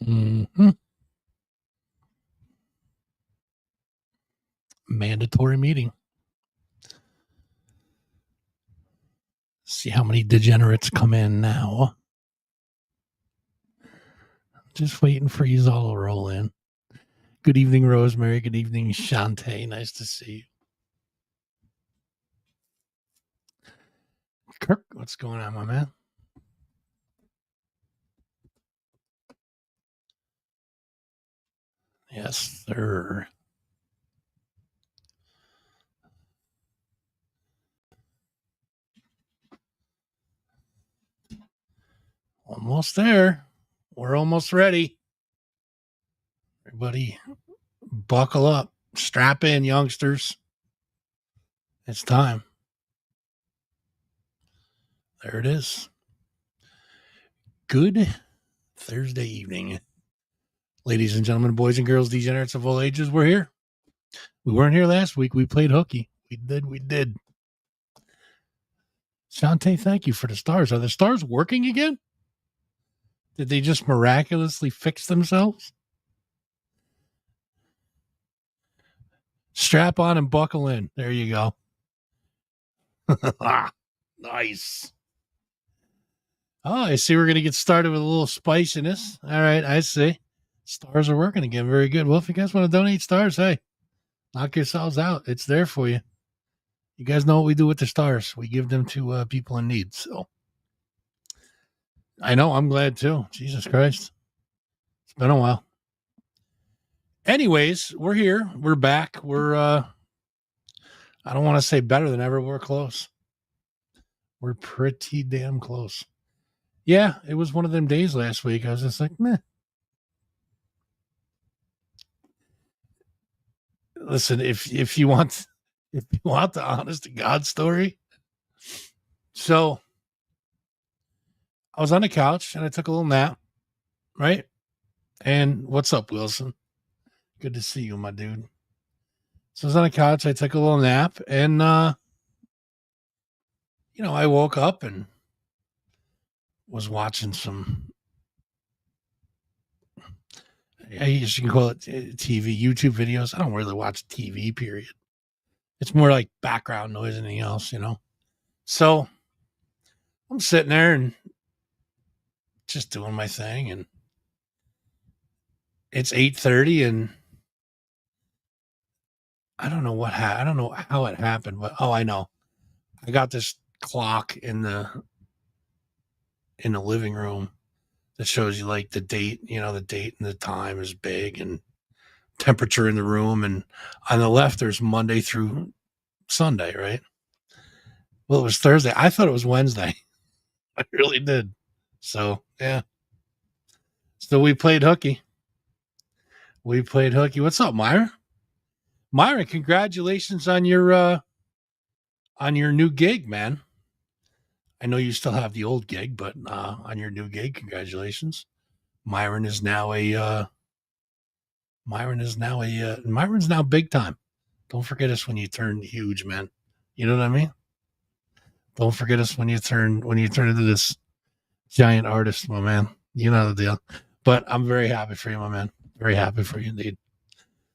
Mm-hmm. Mandatory meeting. See how many degenerates come in now. Just waiting for you all to roll in. Good evening, Rosemary. Good evening, Shantae. Nice to see you. Kirk, what's going on, my man? Yes, sir. Almost there. We're almost ready. Everybody, buckle up. Strap in, youngsters. It's time. There it is. Good Thursday evening. Ladies and gentlemen, boys and girls, degenerates of all ages, we're here. We weren't here last week. We played hooky. We did. Shantae, thank you for the stars. Are the stars working again? Did they just miraculously fix themselves? Strap on and buckle in. There you go. Nice. Oh, I see we're going to get started with a little spiciness. All right, I see. Stars are working again. Very good. Well, if you guys want to donate stars, hey, knock yourselves out. It's there for you. You guys know what we do with the stars. We give them to people in need. So I know. I'm glad too. Jesus Christ. It's been a while. Anyways, we're here. We're back. We're, I don't want to say better than ever. We're close. We're pretty damn close. Yeah, it was one of them days last week. I was just like, meh. Listen, if you want the honest to God story. So I was on the couch and I took a little nap, right? And what's up, Wilson? Good to see you, my dude. So I was on the couch, I took a little nap, and I woke up and was watching some, I guess you can call it TV, YouTube videos. I don't really watch TV, period. It's more like background noise than anything else, So I'm sitting there and just doing my thing, and it's 8:30, and I don't know I don't know how it happened, but I know. I got this clock in the living room that shows you like the date, the date and the time is big, and temperature in the room, and on the left there's Monday through Sunday, right? Well, it was Thursday. I thought it was Wednesday. I really did. So yeah. So we played hooky. What's up, Myra? Myra, congratulations on your new gig, man. I know you still have the old gig, but on your new gig, congratulations. Myron's now big time. Don't forget us when you turn huge, man. You know what I mean? Don't forget us when you turn into this giant artist, my man. You know the deal. But I'm very happy for you, my man. Very happy for you indeed.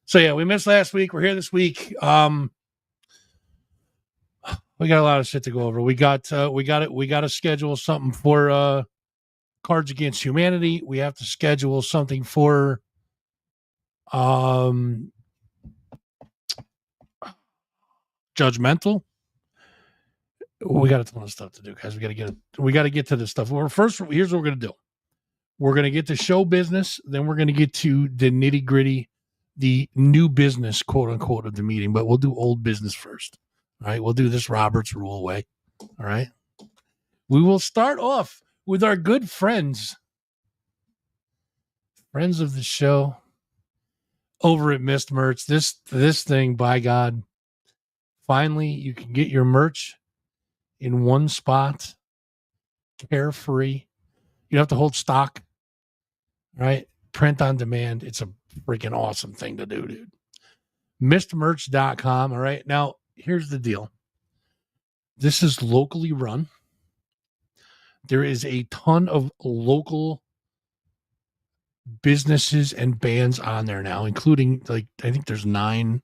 So yeah, we missed last week. We're here this week. We got a lot of shit to go over. We got to schedule something for Cards Against Humanity. We have to schedule something for Judgmental. We got a ton of stuff to do, guys. We got to get to this stuff. Well, first, here's what we're gonna do. We're gonna get to show business, then we're gonna get to the nitty gritty, the new business, quote unquote, of the meeting. But we'll do old business first. All right, we'll do this Robert's Rule way. All right. We will start off with our good friends of the show over at Mist Merch. This thing, by God, finally you can get your merch in one spot, carefree. You don't have to hold stock, right? Print on demand. It's a freaking awesome thing to do, dude. Mistmerch.com. All right. Now, here's the deal. This is locally run. There is a ton of local businesses and bands on there now, including I think there's 9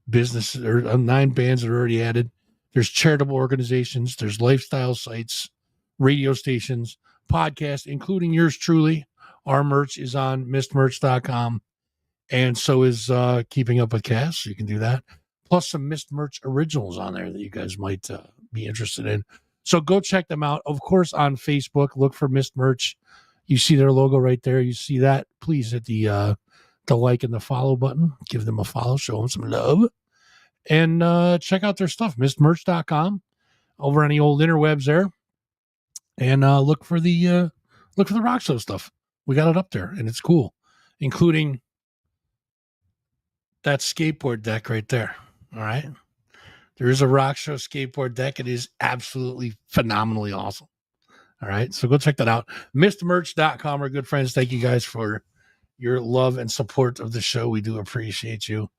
businesses or 9 bands that are already added. There's charitable organizations, there's lifestyle sites, radio stations, podcasts, including yours truly. Our merch is on mistmerch.com, and so is Keeping Up with Cass. You can do that. Plus some Mist Merch originals on there that you guys might be interested in. So go check them out. Of course, on Facebook, look for Mist Merch. You see their logo right there. You see that. Please hit the like and the follow button. Give them a follow. Show them some love. And check out their stuff, mistmerch.com, over on the old interwebs there. And look for the rock show stuff. We got it up there, and it's cool, including that skateboard deck right there. All right. There is a rock show skateboard deck. It is absolutely phenomenally awesome. All right. So go check that out. Mistmerch.com, our good friends. Thank you guys for your love and support of the show. We do appreciate you.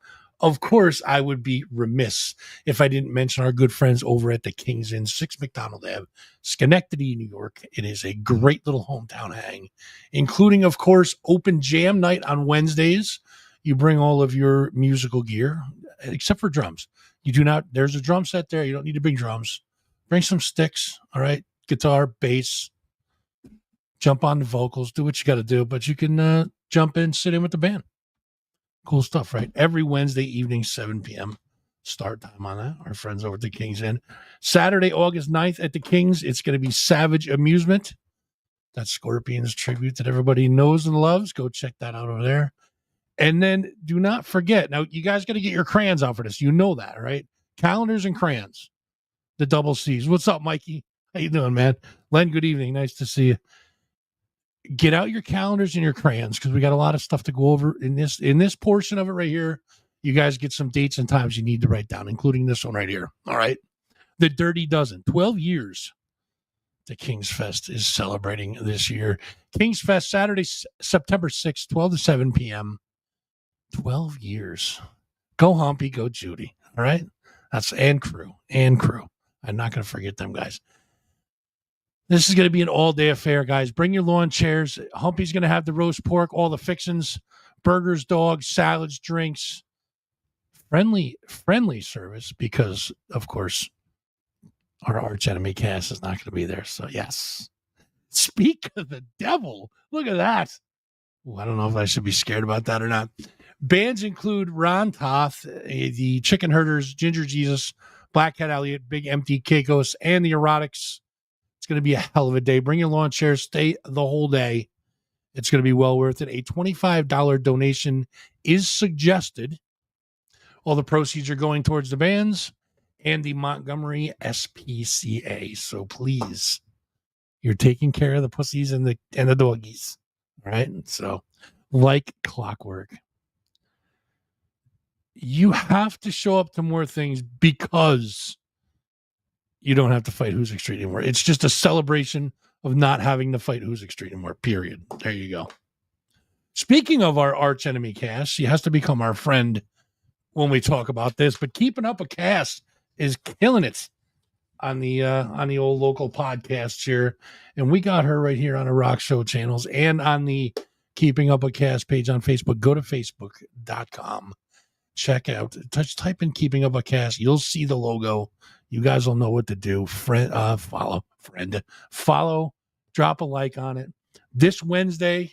Of course, I would be remiss if I didn't mention our good friends over at the King's Inn, 6 McDonald Ave, Schenectady, New York. It is a great little hometown hang, including, of course, open jam night on Wednesdays. You bring all of your musical gear, except for drums. You do not, there's a drum set there. You don't need to bring drums. Bring some sticks, all right? Guitar, bass, jump on the vocals, do what you got to do, but you can jump in, sit in with the band. Cool stuff, right? Every Wednesday evening, 7 p.m. start time on that. Our friends over at the King's Inn. Saturday, August 9th at the King's, it's going to be Savage Amusement. That's Scorpions tribute that everybody knows and loves. Go check that out over there. And then do not forget, now you guys got to get your crayons out for this. You know that, right? Calendars and crayons. The double C's. What's up, Mikey? How you doing, man? Len, good evening. Nice to see you. Get out your calendars and your crayons because we got a lot of stuff to go over in this portion of it right here. You guys get some dates and times you need to write down, including this one right here. All right. The Dirty Dozen. 12 years the King's Fest is celebrating this year. King's Fest, Saturday, September 6th, 12 to 7 p.m. 12 years. Go Humpy, go Judy. All right. That's and crew. I'm not going to forget them guys. This is going to be an all-day affair, guys. Bring your lawn chairs. Humpy's going to have the roast pork, all the fixins, burgers, dogs, salads, drinks. Friendly service because, of course, our arch enemy Cass is not going to be there. So, yes. Speak of the devil. Look at that. Ooh, I don't know if I should be scared about that or not. Bands include Ron Toth, the Chicken Herders, Ginger Jesus, Black Cat Elliott, Big Empty Caicos, and the Erotics. It's going to be a hell of a day. Bring your lawn chairs. Stay the whole day. It's going to be well worth it. A $25 donation is suggested. All the proceeds are going towards the bands and the Montgomery SPCA. So please, you're taking care of the pussies and the doggies. All right. So like clockwork, you have to show up to more things because you don't have to fight Who's Street anymore. It's just a celebration of not having to fight Who's Street anymore, period. There you go. Speaking of our arch enemy Cass, she has to become our friend when we talk about this, but Keeping Up with Cass is killing it on the old local podcast here. And we got her right here on the Rock Show channels and on the Keeping Up with Cass page on Facebook. Go to facebook.com. Check out, type in Keeping Up with Cass. You'll see the logo. You guys will know what to do. Follow, drop a like on it. This Wednesday,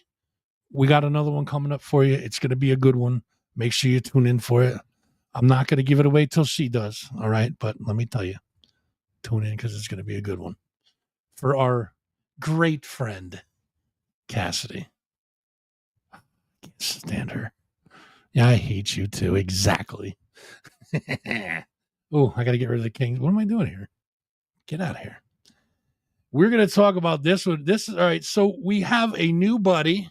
we got another one coming up for you. It's going to be a good one. Make sure you tune in for it. I'm not going to give it away till she does. All right. But let me tell you, tune in because it's going to be a good one for our great friend, Cassidy. I can't stand her. Yeah, I hate you too. Exactly. Oh, I got to get rid of the Kings. What am I doing here? Get out of here. We're going to talk about this one. This is all right. So we have a new buddy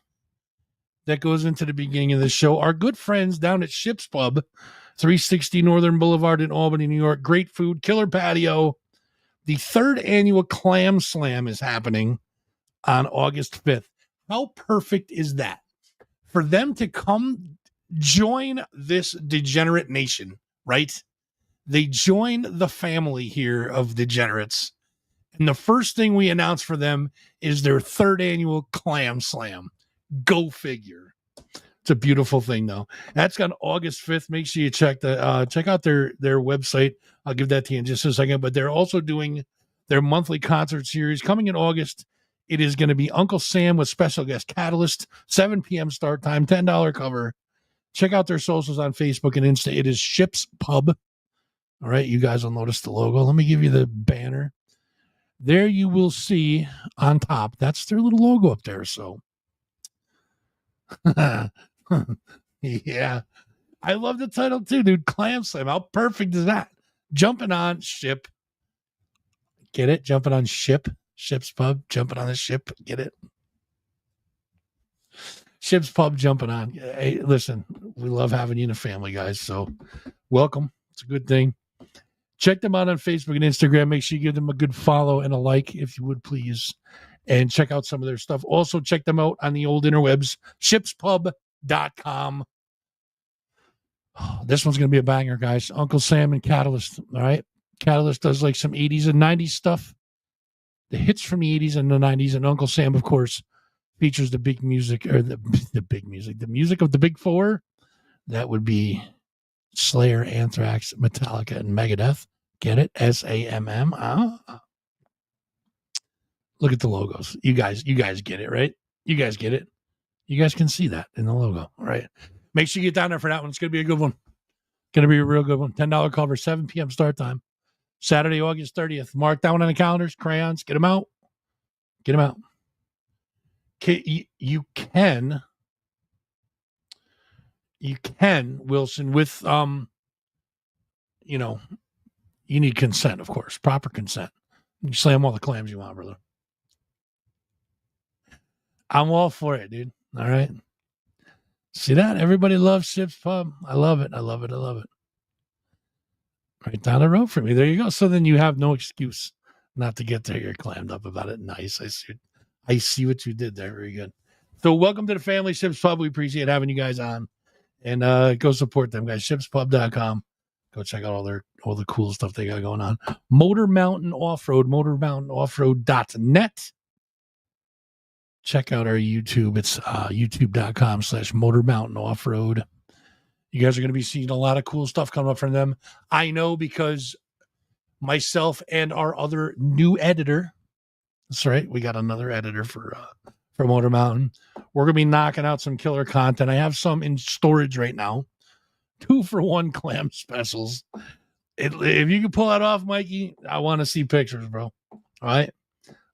that goes into the beginning of the show. Our good friends down at Ship's Pub, 360 Northern Boulevard in Albany, New York. Great food, killer patio. The 3rd annual Clam Slam is happening on August 5th. How perfect is that? For them to come join this degenerate nation, right? They join the family here of degenerates. And the first thing we announce for them is their 3rd annual Clam Slam. Go figure. It's a beautiful thing, though. That's on August 5th. Make sure you check out their website. I'll give that to you in just a second. But they're also doing their monthly concert series coming in August. It is going to be Uncle Sam with special guest Catalyst, 7 p.m. start time, $10 cover. Check out their socials on Facebook and Insta. It is Ship's Pub. All right, you guys will notice the logo. Let me give you the banner. There you will see on top. That's their little logo up there. So, yeah. I love the title too, dude. Clam Slam. How perfect is that? Jumping on ship. Get it? Jumping on ship. Ship's Pub. Jumping on the ship. Get it? Ship's Pub jumping on. Hey, listen, we love having you in the family, guys. So welcome. It's a good thing. Check them out on Facebook and Instagram. Make sure you give them a good follow and a like, if you would, please. And check out some of their stuff. Also, check them out on the old interwebs, shipspub.com. Oh, this one's going to be a banger, guys. Uncle Sam and Catalyst, all right? Catalyst does like some 80s and 90s stuff. The hits from the 80s and the 90s. And Uncle Sam, of course, features the big music, or the big music, the music of the big four. That would be Slayer, Anthrax, Metallica, and Megadeth. Get it? SAMM. Look at the logos. You guys get it, right? You guys get it. You guys can see that in the logo, all right? Make sure you get down there for that one. It's going to be a good one. Going to be a real good one. $10 cover, 7 p.m. start time. Saturday, August 30th. Mark down on the calendars, crayons. Get them out. Get them out. You can, Wilson, with, you need consent, of course, proper consent. You slam all the clams you want, brother. I'm all for it, dude. All right. See that? Everybody loves Ship's Pub. I love it. I love it. I love it. Right down the road for me. There you go. So then you have no excuse not to get there. You're clammed up about it. Nice. I see what you did there. Very good. So welcome to the family, Ship's Pub. We appreciate having you guys on. And go support them, guys. Shipspub.com. Go check out all the cool stuff they got going on. Motor Mountain Off-Road, motormountainoffroad.net. Check out our YouTube. It's youtube.com/Motor Mountain Off-Road. You guys are going to be seeing a lot of cool stuff coming up from them. I know, because myself and our other new editor, that's right, we got another editor for Motor Mountain. We're going to be knocking out some killer content. I have some in storage right now. 2-for-1 clam specials. If you can pull that off, Mikey, I want to see pictures, bro. All right?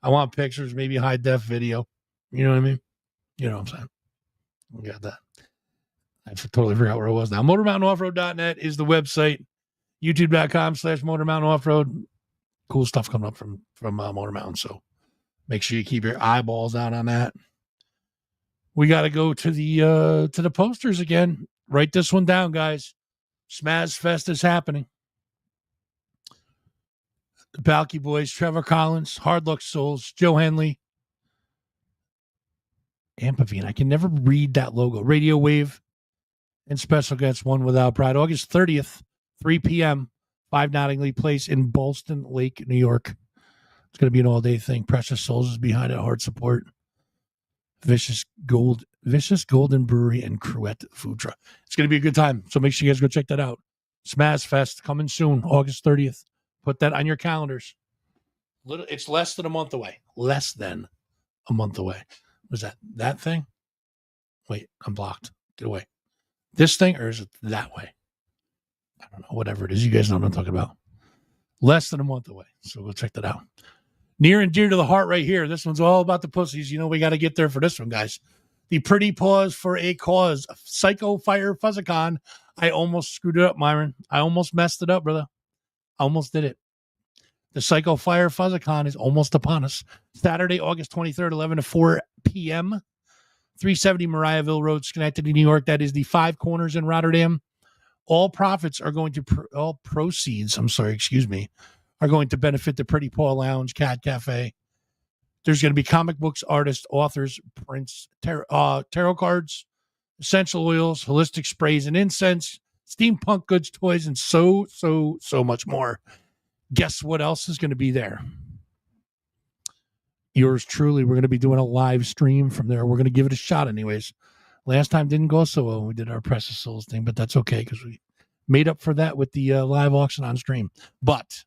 I want pictures, maybe high-def video. You know what I mean? You know what I'm saying? We got that. I totally forgot where it was now. MotorMountainOffroad.net is the website. YouTube.com/MotorMountainOffroad. Cool stuff coming up from Motor Mountain. So make sure you keep your eyeballs out on that. We got to go to the posters again. Write this one down, guys. Smaz Fest is happening. The Balky Boys, Trevor Collins, Hard Luck Souls, Joe Henley, Ampavine. I can never read that logo. Radio Wave and special guest One Without Pride. August 30th, 3 p.m., 5 Nottingley Place in Ballston Lake, New York. It's going to be an all-day thing. Precious Souls is behind it. Hard support. Vicious Golden Brewery and Cruette Food Truck. It's going to be a good time. So make sure you guys go check that out. Smaz Fest coming soon, August 30th. Put that on your calendars. It's less than a month away. Less than a month away. Was that thing? Wait, I'm blocked. Get away. This thing, or is it that way? I don't know. Whatever it is. You guys know what I'm talking about. Less than a month away. So go check that out. Near and dear to the heart right here. This one's all about the pussies. You know, we got to get there for this one, guys. The Pretty Paws for a Cause. Psycho Fire Fuzzicon. I almost screwed it up, Myron. I almost messed it up, brother. I almost did it. The Psycho Fire Fuzzicon is almost upon us. Saturday, August 23rd, 11 to 4 p.m. 370 Mariahville Road, Schenectady, New York. That is the Five Corners in Rotterdam. All proceeds, are going to benefit the Pretty Paw Lounge, Cat Cafe. There's going to be comic books, artists, authors, prints, tarot cards, essential oils, holistic sprays and incense, steampunk goods, toys, and so much more. Guess what else is going to be there? yours truly. We're going to be doing a live stream from there. We're going to give it a shot anyways. Last time didn't go so well when we did our Press of Souls thing, but that's okay because we made up for that with the live auction on stream. But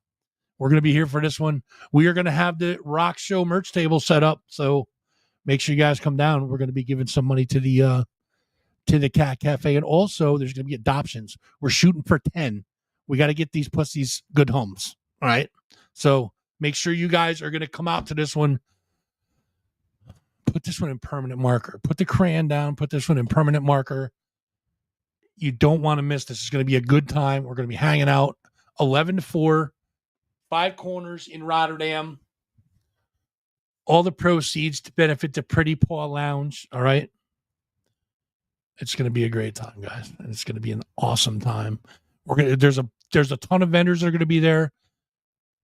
we're going to be here for this one. We are going to have the Rock Show merch table set up, so make sure you guys come down. We're going to be giving some money to the Cat Cafe, and also there's going to be adoptions. We're shooting for 10. We got to get these pussies good homes. All right, so make sure you guys are going to come out to this one. Put this one in permanent marker. Put the crayon down. Put this one in permanent marker. You don't want to miss this. It's going to be a good time. We're going to be hanging out 11 to 4, 5 corners in Rotterdam. All the proceeds to benefit the Pretty Paw Lounge. All right. It's going to be a great time, guys. And it's going to be an awesome time. There's a ton of vendors that are going to be there.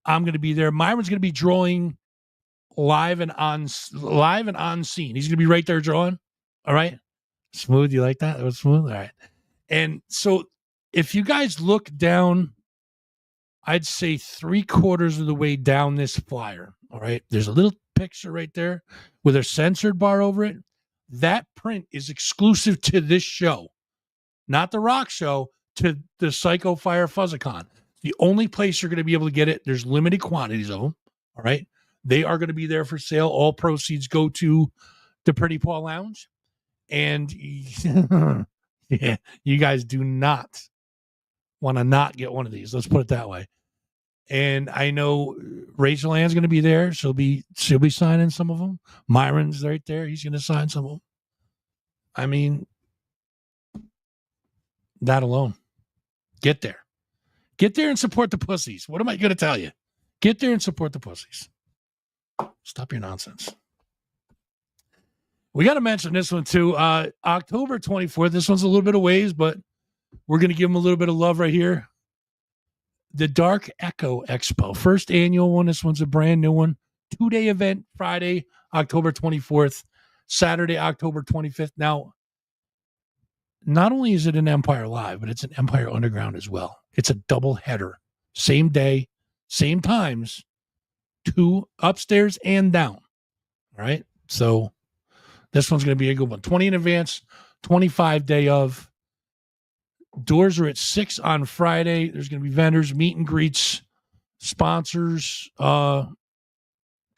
I'm going to be there. Myron's going to be drawing live and on scene. He's going to be right there drawing. All right. Smooth. You like that? It was smooth. All right. And so if you guys look down, I'd say 3/4 of the way down this flyer. All right. There's a little picture right there with a censored bar over it. That print is exclusive to this show, not the Rock Show, to the Psycho Fire Fuzzicon. The only place you're going to be able to get it, there's limited quantities of them. All right. They are going to be there for sale. All proceeds go to the Pretty Paw Lounge. And yeah, you guys do not want to not get one of these. Let's put it that way. And I know Rachel Ann's going to be there. She'll be signing some of them. Myron's right there. He's going to sign some of them. I mean, that alone. Get there. Get there and support the pussies. What am I going to tell you? Get there and support the pussies. Stop your nonsense. We got to mention this one too. October 24th. This one's a little bit of ways, but we're going to give them a little bit of love right here. The Dark Echo Expo, first annual one. This one's a brand new one. 2-day event, Friday, October 24th, Saturday, October 25th. Now, not only is it an Empire Live, but it's an Empire Underground as well. It's a double header. Same day, same times, 2 upstairs and down. All right. So this one's going to be a good one. 20 in advance, 25 day of. Doors are at 6 on Friday. There's going to be vendors, meet and greets, sponsors, food,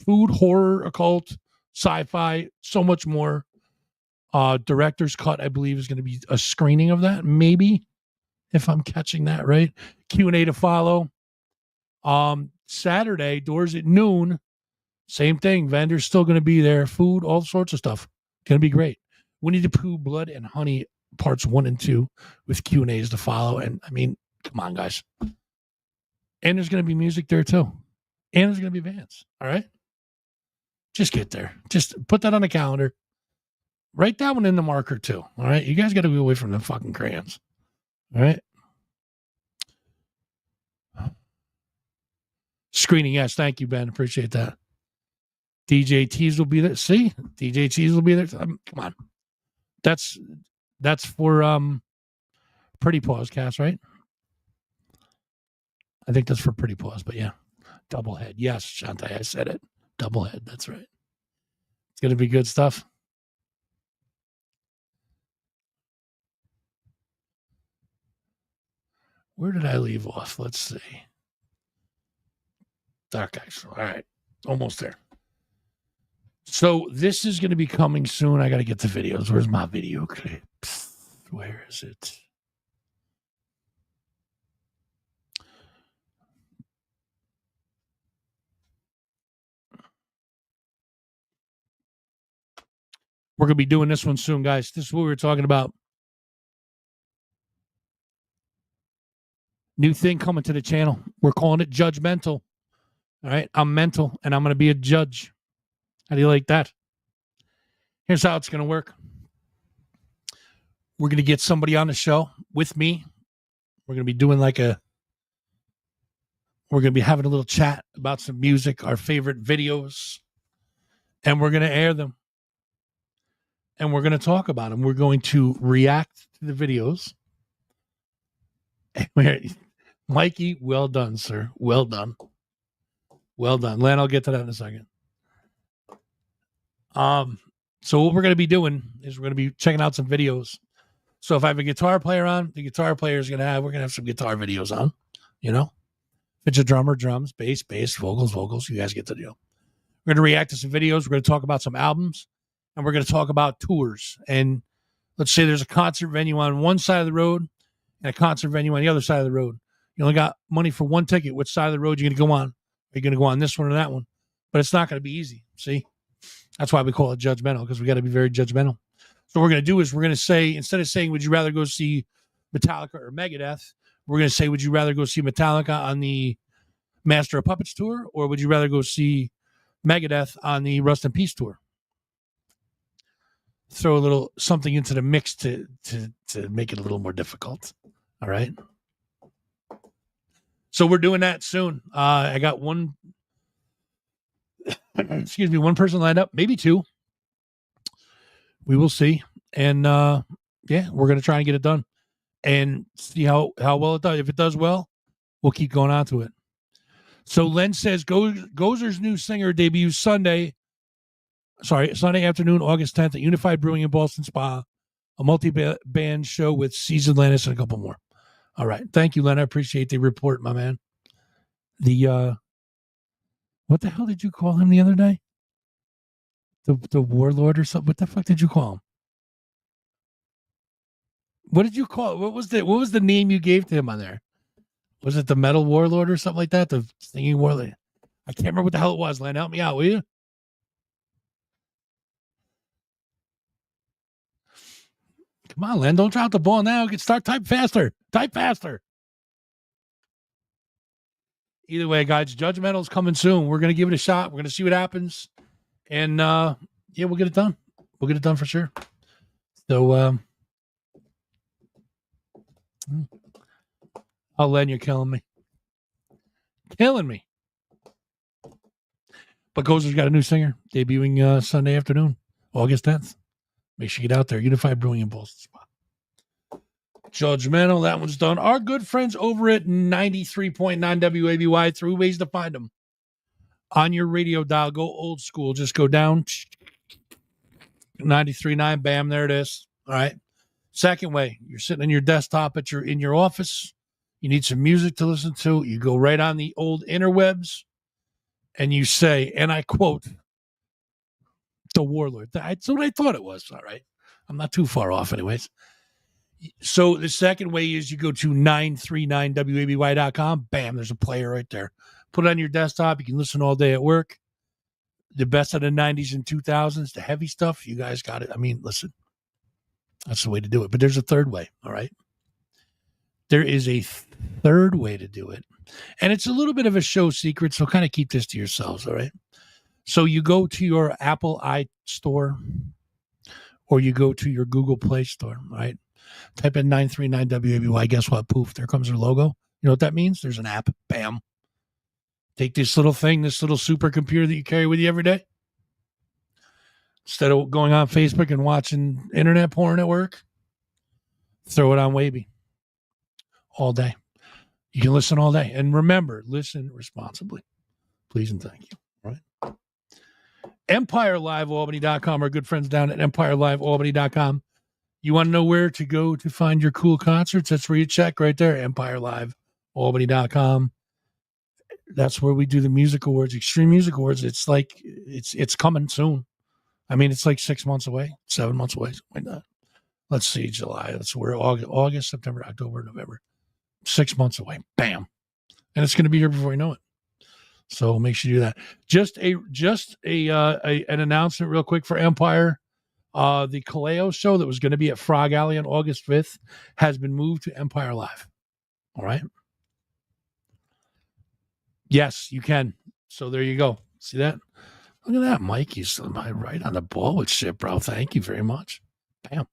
horror, occult, sci-fi, so much more. Director's cut, I believe, is going to be a screening of that, maybe, if I'm catching that right. Q&A to follow. Saturday, doors at noon. Same thing. Vendors still going to be there. Food, all sorts of stuff. Going to be great. Winnie the Pooh, Blood and Honey, parts 1 and 2 with Q&As to follow. And I mean, come on, guys. And there's going to be music there too. And there's going to be bands. All right. Just get there. Just put that on the calendar. Write that one in the marker too. All right. You guys got to go away from the fucking crayons. All right. Screening. Yes. Thank you, Ben. Appreciate that. DJ Tees will be there. See, DJ Tees will be there. Come on. That's for Pretty Paws cast, right? I think that's for Pretty Paws, but yeah. Double head. Yes, Shantae, I said it. Double head. That's right. It's going to be good stuff. Where did I leave off? Let's see. Dark Axel. All right. Almost there. So this is going to be coming soon. I got to get the videos. Where's my video clips? Where is it? We're going to be doing this one soon, guys. This is what we were talking about. New thing coming to the channel. We're calling it Judgmental. All right. I'm mental, and I'm going to be a judge. How do you like that? Here's how it's going to work. We're going to get somebody on the show with me. We're going to be doing we're going to be having a little chat about some music, our favorite videos, and we're going to air them. And we're going to talk about them. We're going to react to the videos. Mikey, well done, sir. Well done. Well done. Len, I'll get to that in a second. So what we're going to be doing is we're going to be checking out some videos. So if I have a guitar player on, the guitar player is we're going to have some guitar videos on, you know. If it's a drummer, drums, bass, vocals, you guys get the deal. We're going to react to some videos. We're going to talk about some albums, and we're going to talk about tours. And let's say there's a concert venue on one side of the road and a concert venue on the other side of the road. You only got money for one ticket. Which side of the road are you going to go on? Are you going to go on this one or that one? But it's not going to be easy. See? That's why we call it judgmental, because we got to be very judgmental. So what we're going to do is we're going to say, instead of saying, would you rather go see Metallica or Megadeth, we're going to say, would you rather go see Metallica on the Master of Puppets tour, or would you rather go see Megadeth on the Rust in Peace tour? Throw a little something into the mix to make it a little more difficult. All right. So we're doing that soon. I got one person lined up, maybe two. We will see. And we're going to try and get it done and see how well it does. If it does well, we'll keep going on to it. So Len says Gozer's new singer debuts Sunday afternoon, August 10th at Unified Brewing in Boston Spa, a multi-band show with Seas Atlantis and a couple more. All right. Thank you, Len. I appreciate the report, my man. What the hell did you call him the other day? The warlord or something? What the fuck did you call him? What did you call it? What was the name you gave to him on there? Was it the metal warlord or something like that? The singing warlord? I can't remember what the hell it was, Len. Help me out, will you? Come on, Len. Don't drop the ball now. Type faster. Type faster. Either way, guys, Judgmental's coming soon. We're going to give it a shot. We're going to see what happens. And, we'll get it done. We'll get it done for sure. So, oh, Len, you're killing me. Killing me. But Gozer's got a new singer debuting Sunday afternoon, August 10th. Make sure you get out there. Unified Brewing in Boston Spa. Judgmental, that one's done. Our good friends over at 93.9 WABY, 3 ways to find them. On your radio dial, go old school. Just go down. 93.9, bam, there it is. All right. Second way, you're sitting on your desktop in your office. You need some music to listen to. You go right on the old interwebs and you say, and I quote, the warlord. That's what I thought it was. All right. I'm not too far off anyways. So the second way is you go to 939waby.com. Bam, there's a player right there. Put it on your desktop. You can listen all day at work. The best of the 90s and 2000s, the heavy stuff, you guys got it. I mean, listen, that's the way to do it. But there's a third way, all right? There is a third way to do it. And it's a little bit of a show secret, so kind of keep this to yourselves, all right? So you go to your Apple iStore or you go to your Google Play Store, right? Type in 939WABY. Guess what? Poof, there comes their logo. You know what that means? There's an app. Bam. Take this little thing, this little supercomputer that you carry with you every day. Instead of going on Facebook and watching internet porn at work, throw it on Waby all day. You can listen all day. And remember, listen responsibly. Please and thank you. All right. EmpireLiveAlbany.com. Our good friends down at EmpireLiveAlbany.com. You want to know where to go to find your cool concerts? That's where you check right there. EmpireLiveAlbany.com. That's where we do the music awards, Extreme Music Awards. It's like it's coming soon. I mean, it's like 6 months away, 7 months away, something like that. Let's see, July. That's where August, September, October, November. 6 months away. Bam. And it's going to be here before you know it. So make sure you do that. Just an announcement real quick for Empire. The Kaleo show that was going to be at Frog Alley on August 5th has been moved to Empire Live. All right. Yes, you can. So there you go. See that? Look at that, Mike. He's right on the ball with shit, bro. Thank you very much. Bam.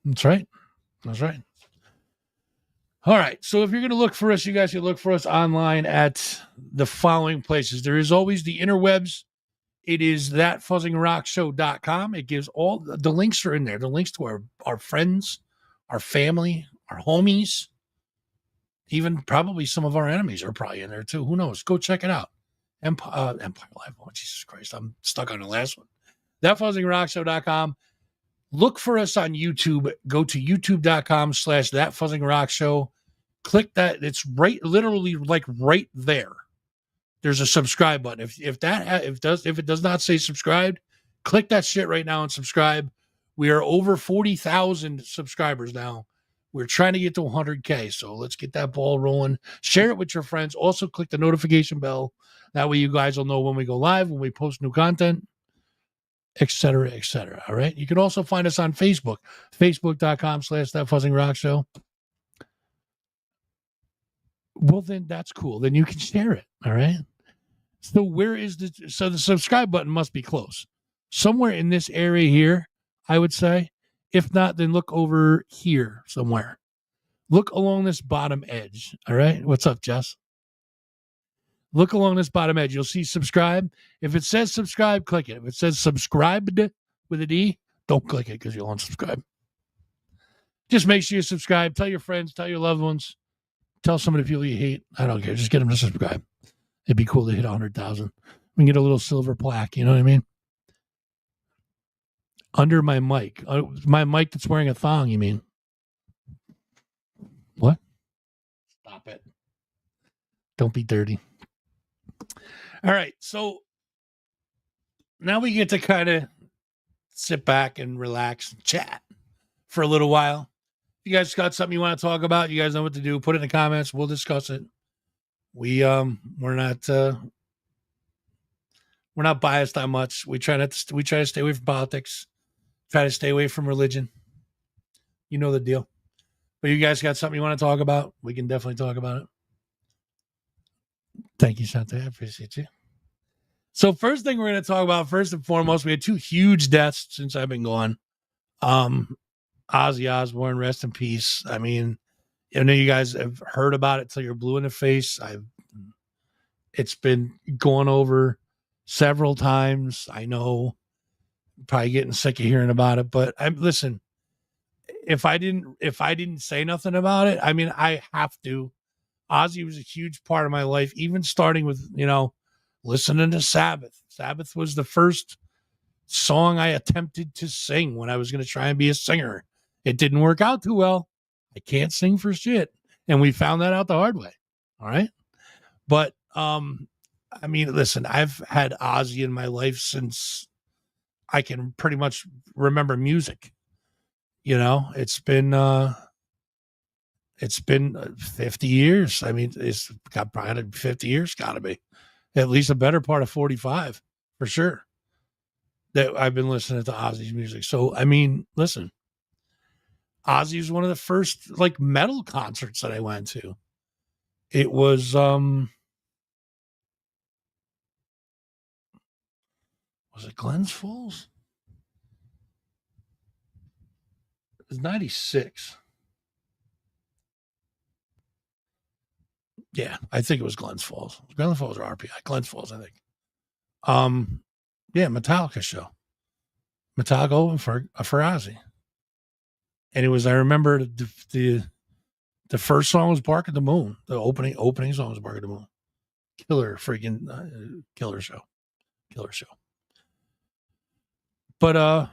That's right. That's right. All right. So if you're going to look for us, you guys can look for us online at the following places. There is always the interwebs. It is thatfuzzingrockshow.com. It gives all the links are in there. The links to our friends, our family, our homies, even probably some of our enemies are probably in there too. Who knows? Go check it out. Empire Live. Oh, Jesus Christ. I'm stuck on the last one. ThatFuzzingRockShow.com. Look for us on YouTube. Go to youtube.com/thatfuzzingrockshow. Click that. It's literally like right there. There's a subscribe button. If it does not say subscribed, click that shit right now and subscribe. We are over 40,000 subscribers now. We're trying to get to 100K, so let's get that ball rolling. Share it with your friends. Also, click the notification bell. That way you guys will know when we go live, when we post new content, etc., etc. All right? You can also find us on Facebook, facebook.com/thatfuzzingrockshow. Well, then that's cool. Then you can share it. All right? So the subscribe button must be close. Somewhere in this area here, I would say. If not, then look over here somewhere. Look along this bottom edge. All right? What's up, Jess? Look along this bottom edge. You'll see subscribe. If it says subscribe, click it. If it says subscribed with a D, don't click it because you'll unsubscribe. Just make sure you subscribe. Tell your friends. Tell your loved ones. Tell some of the people you hate. I don't care. Just get them to subscribe. It'd be cool to hit 100,000. We can get a little silver plaque. You know what I mean? Under my mic. My mic that's wearing a thong, you mean? What? Stop it. Don't be dirty. All right. So now we get to kind of sit back and relax and chat for a little while. If you guys got something you want to talk about, you guys know what to do. Put it in the comments. We'll discuss it. We're not biased on much. We try to stay away from politics. Try to stay away from religion. You know the deal. But you guys got something you want to talk about? We can definitely talk about it. Thank you, Shante. I appreciate you. So first thing we're going to talk about, first and foremost, we had two huge deaths since I've been gone. Ozzy Osbourne, rest in peace. I mean, I know you guys have heard about it till you're blue in the face. It's been going over several times. I know, probably getting sick of hearing about it, but listen. If I didn't say nothing about it, I mean, I have to. Ozzy was a huge part of my life, even starting with, listening to Sabbath. Sabbath was the first song I attempted to sing when I was going to try and be a singer. It didn't work out too well. I can't sing for shit. And we found that out the hard way. All right. But, I mean, listen, I've had Ozzy in my life since I can pretty much remember music. It's been 50 years. I mean, it's got probably 50 years, got to be at least a better part of 45 for sure that I've been listening to Ozzy's music. So, I mean, listen, Ozzy was one of the first metal concerts that I went to. It was, was it Glens Falls? It was 96. Yeah, I think it was Glens Falls. Glens Falls or RPI? Glens Falls, I think. Yeah, Metallica show. Metallica open for Ozzy. And it was, I remember the first song was Bark at the Moon. The opening song was Bark at the Moon. Killer show. But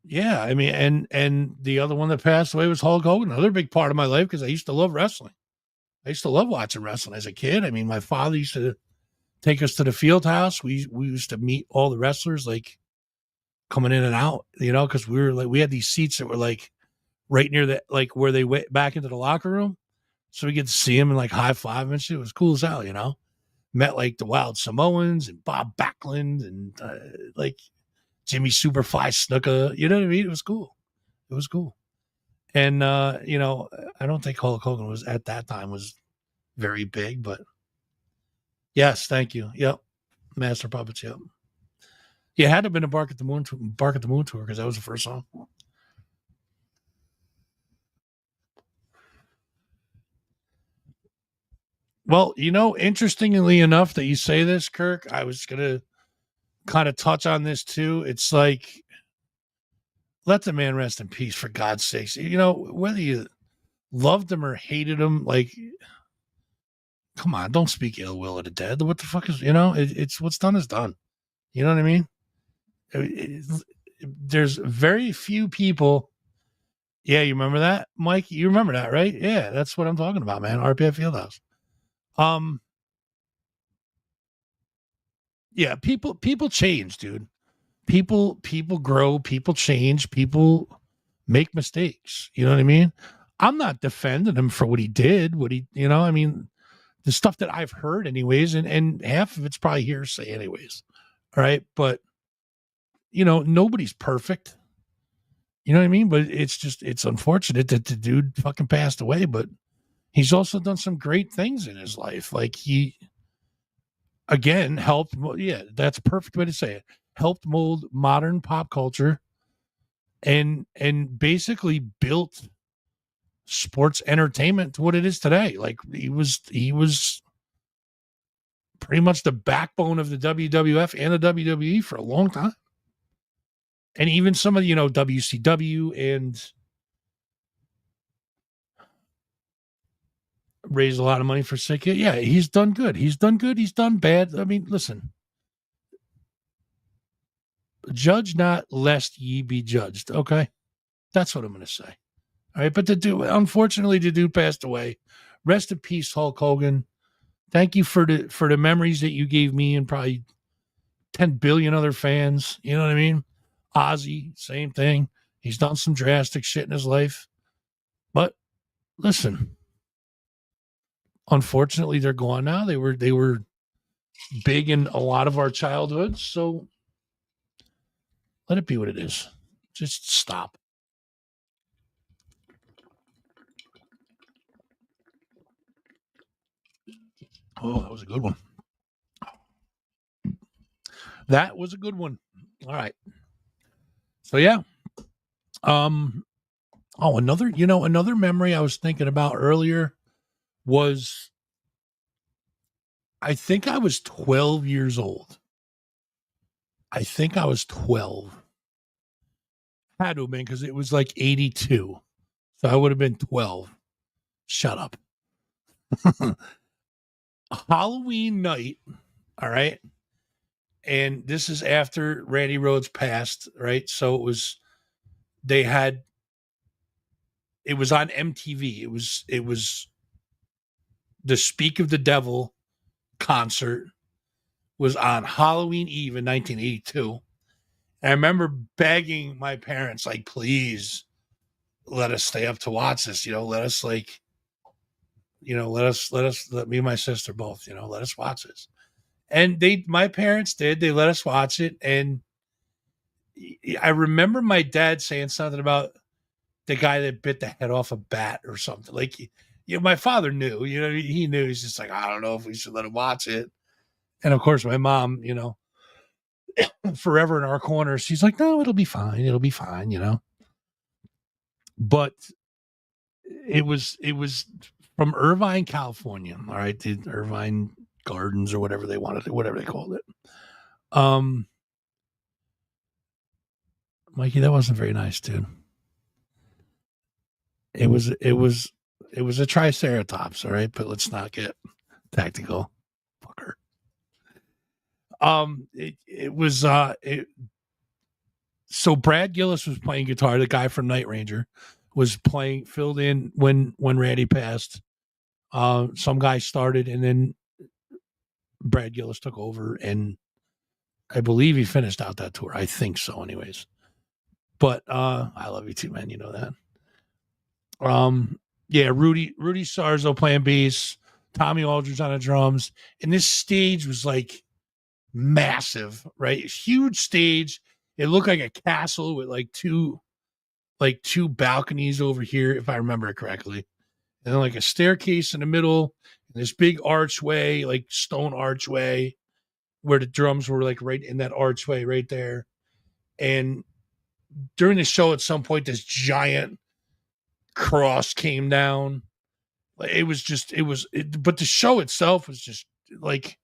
yeah, I mean, and the other one that passed away was Hulk Hogan. Another big part of my life because I used to love wrestling. I used to love watching wrestling as a kid. I mean, my father used to take us to the field house. We used to meet all the wrestlers coming in and out, because we had these seats that were right near the where they went back into the locker room. So we get to see them and high five and shit. It was cool as hell, Met the Wild Samoans and Bob Backlund and Jimmy Superfly Snuka. You know what I mean? It was cool. And, I don't think Hulk Hogan was at that time was very big, but yes, thank you. Yep. Master Puppets. Yep. Yeah, it had to have been a Bark at the Moon tour because that was the first song. Well, interestingly enough that you say this, Kirk, I was going to kind of touch on this too. It's let the man rest in peace, for God's sakes. Whether you loved him or hated him, Come on, don't speak ill will of the dead. What the fuck is, it's what's done is done. You know what I mean? There's very few people. Yeah, you remember that, Mike? You remember that, right? Yeah, that's what I'm talking about, man. RPF Fieldhouse. Yeah, people change, dude. People grow, people change, people make mistakes. You know what I mean? I'm not defending him for what he did, I mean, the stuff that I've heard anyways, and half of it's probably hearsay anyways. All right. But nobody's perfect. You know what I mean? But it's unfortunate that the dude fucking passed away, but he's also done some great things in his life. Like he again helped, yeah, that's a perfect way to say it. Helped mold modern pop culture and basically built sports entertainment to what it is today. Like he was pretty much the backbone of the WWF and the WWE for a long time. And even some of WCW and raised a lot of money for sick. Yeah, he's done good. He's done good. He's done bad. I mean, listen, judge not lest ye be judged. Okay, that's what I'm going to say. All right, but unfortunately, the dude passed away. Rest in peace, Hulk Hogan. Thank you for the memories that you gave me and probably 10 billion other fans. You know what I mean? Ozzy, same thing. He's done some drastic shit in his life. But listen, unfortunately, they're gone now. They were big in a lot of our childhoods. So let it be what it is. Just stop. Oh, that was a good one. That was a good one. All right. So yeah. Another memory I was thinking about earlier was I think I was 12 years old. I think I was 12. Had to have been because it was like 82. So I would have been 12. Shut up. Halloween night. All right. And this is after Randy Rhoads passed, right? So it was on MTV. It was the Speak of the Devil concert was on Halloween Eve in 1982. And I remember begging my parents, like, please let us stay up to watch this. Let us let me and my sister both, let us watch this. And my parents did. They let us watch it. And I remember my dad saying something about the guy that bit the head off a bat or something. Like, my father knew, he knew. He's just like, I don't know if we should let him watch it. And of course, my mom, forever in our corner, she's like, no, it'll be fine. It'll be fine. But it was from Irvine, California. All right. The Irvine Gardens or whatever they called it. Mikey, that wasn't very nice, dude. It was a triceratops, all right, but let's not get tactical, fucker. So Brad Gillis was playing guitar. The guy from Night Ranger was filled in when Randy passed. Some guy started, and then Brad Gillis took over, and I believe he finished out that tour. I think so, anyways. But I love you too, man. You know that. Yeah, Rudy Sarzo playing bass, Tommy Aldridge on the drums, and this stage was like massive, right? Huge stage. It looked like a castle with like two balconies over here, if I remember it correctly, and then like a staircase in the middle, and this big archway, like stone archway, where the drums were like right in that archway right there. And during the show, at some point, this giant cross came down. But the show itself was just like,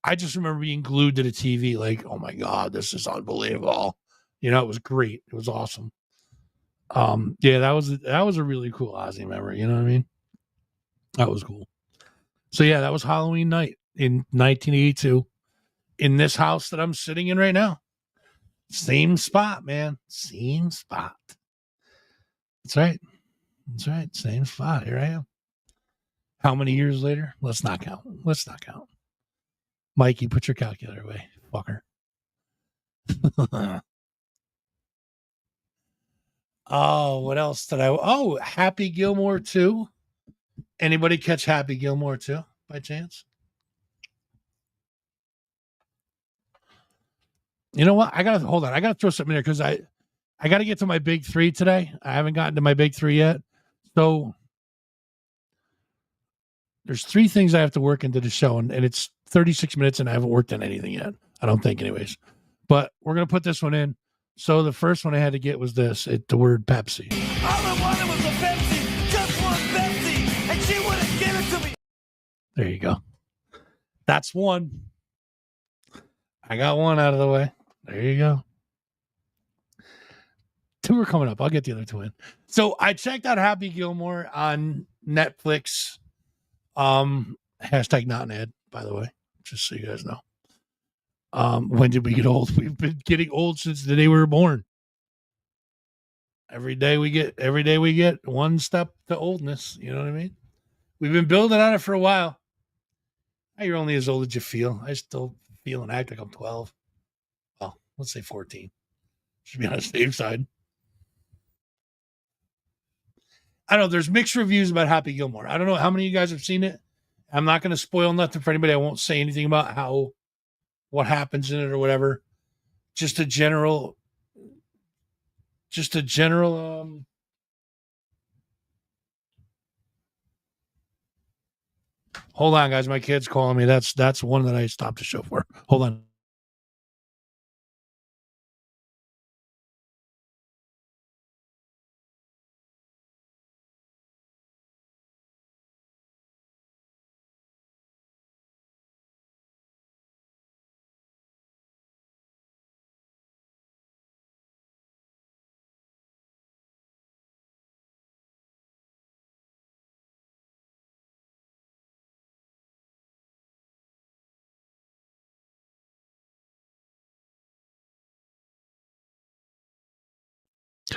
I just remember being glued to the TV, like, oh my God, this is unbelievable. It was great. It was awesome. Yeah, that was a really cool Ozzy memory. You know what I mean? That was cool. So yeah, that was Halloween night in 1982 in this house that I'm sitting in right now. Same spot, man. Same spot. That's right. That's right. Same spot. Here I am. How many years later? Let's not count. Let's not count. Mikey, put your calculator away, fucker. Oh, what else did I? Oh, Happy Gilmore 2. Anybody catch Happy Gilmore 2 by chance? You know what? I gotta hold on. I gotta throw something in there because I gotta get to my big three today. I haven't gotten to my big three yet. So there's three things I have to work into the show, and it's 36 minutes, and I haven't worked on anything yet. I don't think, anyways. But we're gonna put this one in. So the first one I had to get was this: the word Pepsi. All I wanted was a Pepsi, just one Pepsi, and she wouldn't give it to me. There you go. That's one. I got one out of the way. There you go. Two are coming up. I'll get the other two in. So I checked out Happy Gilmore on Netflix. Hashtag not an ad, by the way, just so you guys know. When did we get old? We've been getting old since the day we were born. Every day we get one step to oldness. You know what I mean? We've been building on it for a while. You're only as old as you feel. I still feel and act like I'm 12. Well, let's say 14. Should be on the safe side. I don't know. There's mixed reviews about Happy Gilmore. I don't know how many of you guys have seen it. I'm not going to spoil nothing for anybody. I won't say anything about what happens in it or whatever. Just a general. Hold on, guys. My kid's calling me. That's one that I stopped the show for. Hold on.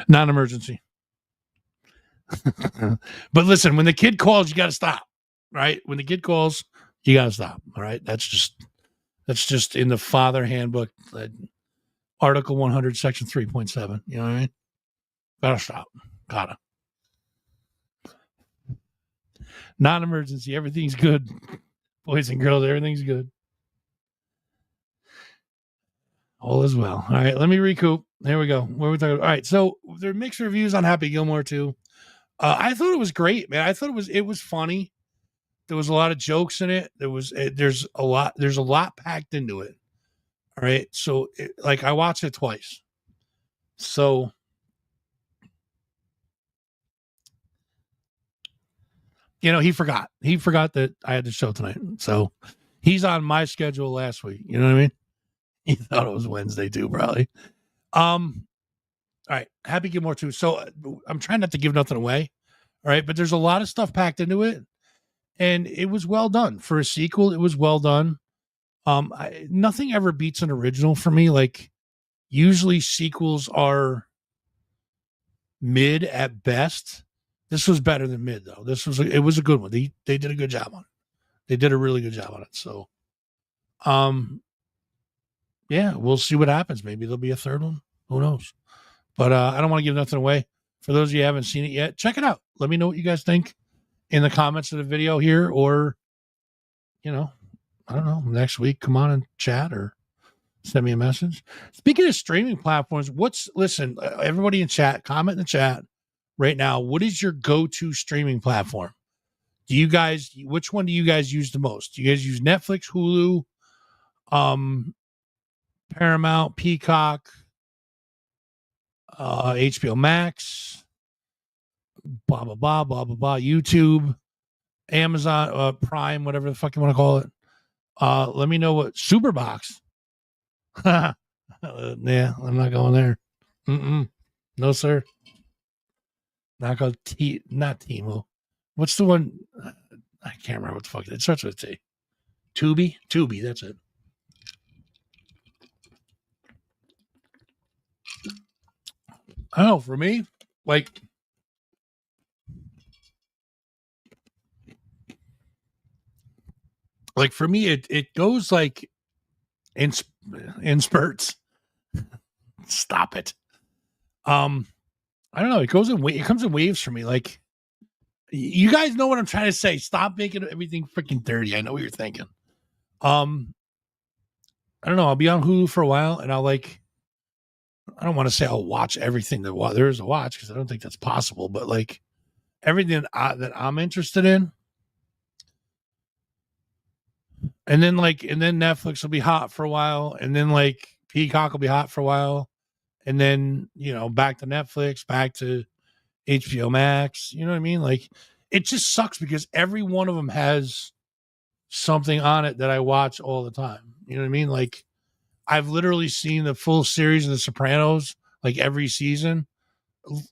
Non-emergency. But listen, when the kid calls, you got to stop. Right? When the kid calls, you got to stop. All right? That's just in the father handbook, Article 100, Section 3.7. You know what I mean? Gotta stop. Gotta. Non-emergency. Everything's good. Boys and girls, everything's good. All is well. All right, let me recoup. There we go. What are we talking about? All right, so there are mixed reviews on Happy Gilmore 2. I thought it was great, man. I thought it was funny. There was a lot of jokes in it. There's a lot packed into it. All right, so I watched it twice. So he forgot that I had the show tonight. So he's on my schedule last week. You know what I mean? He thought it was Wednesday too, probably. All right, Happy Gilmore 2. So I'm trying not to give nothing away. All right, but there's a lot of stuff packed into it, and it was well done for a sequel. It was well done. Nothing ever beats an original for me. Like usually sequels are mid at best. This was better than mid though. It was a good one. They did a good job on it. They did a really good job on it. So, yeah, we'll see what happens. Maybe there'll be a third one. Who knows? But I don't want to give nothing away. For those of you who haven't seen it yet, check it out. Let me know what you guys think in the comments of the video here, or I don't know, next week, come on and chat or send me a message. Speaking of streaming platforms, listen, everybody in chat, comment in the chat right now. What is your go-to streaming platform? Which one do you guys use the most? Do you guys use Netflix, Hulu, Paramount, Peacock, HBO Max, blah, blah, blah, blah, blah, blah, YouTube, Amazon, Prime, whatever the fuck you want to call it. Let me know what Superbox. Yeah, I'm not going there. No, sir. Not called not Timo. What's the one? I can't remember what the fuck it starts with a T. Tubi, that's it. I don't know, for me, like for me, it goes like in spurts. Stop it. I don't know. It comes in waves for me. Like, you guys know what I'm trying to say. Stop making everything freaking dirty. I know what you're thinking. I don't know. I'll be on Hulu for a while, and I don't want to say I'll watch everything that there is to watch, because I don't think that's possible. But like everything that I'm interested in, and then Netflix will be hot for a while, and then like Peacock will be hot for a while, and then back to Netflix, back to HBO Max. You know what I mean? Like, it just sucks because every one of them has something on it that I watch all the time. You know what I mean? Like, I've literally seen the full series of The Sopranos, like every season,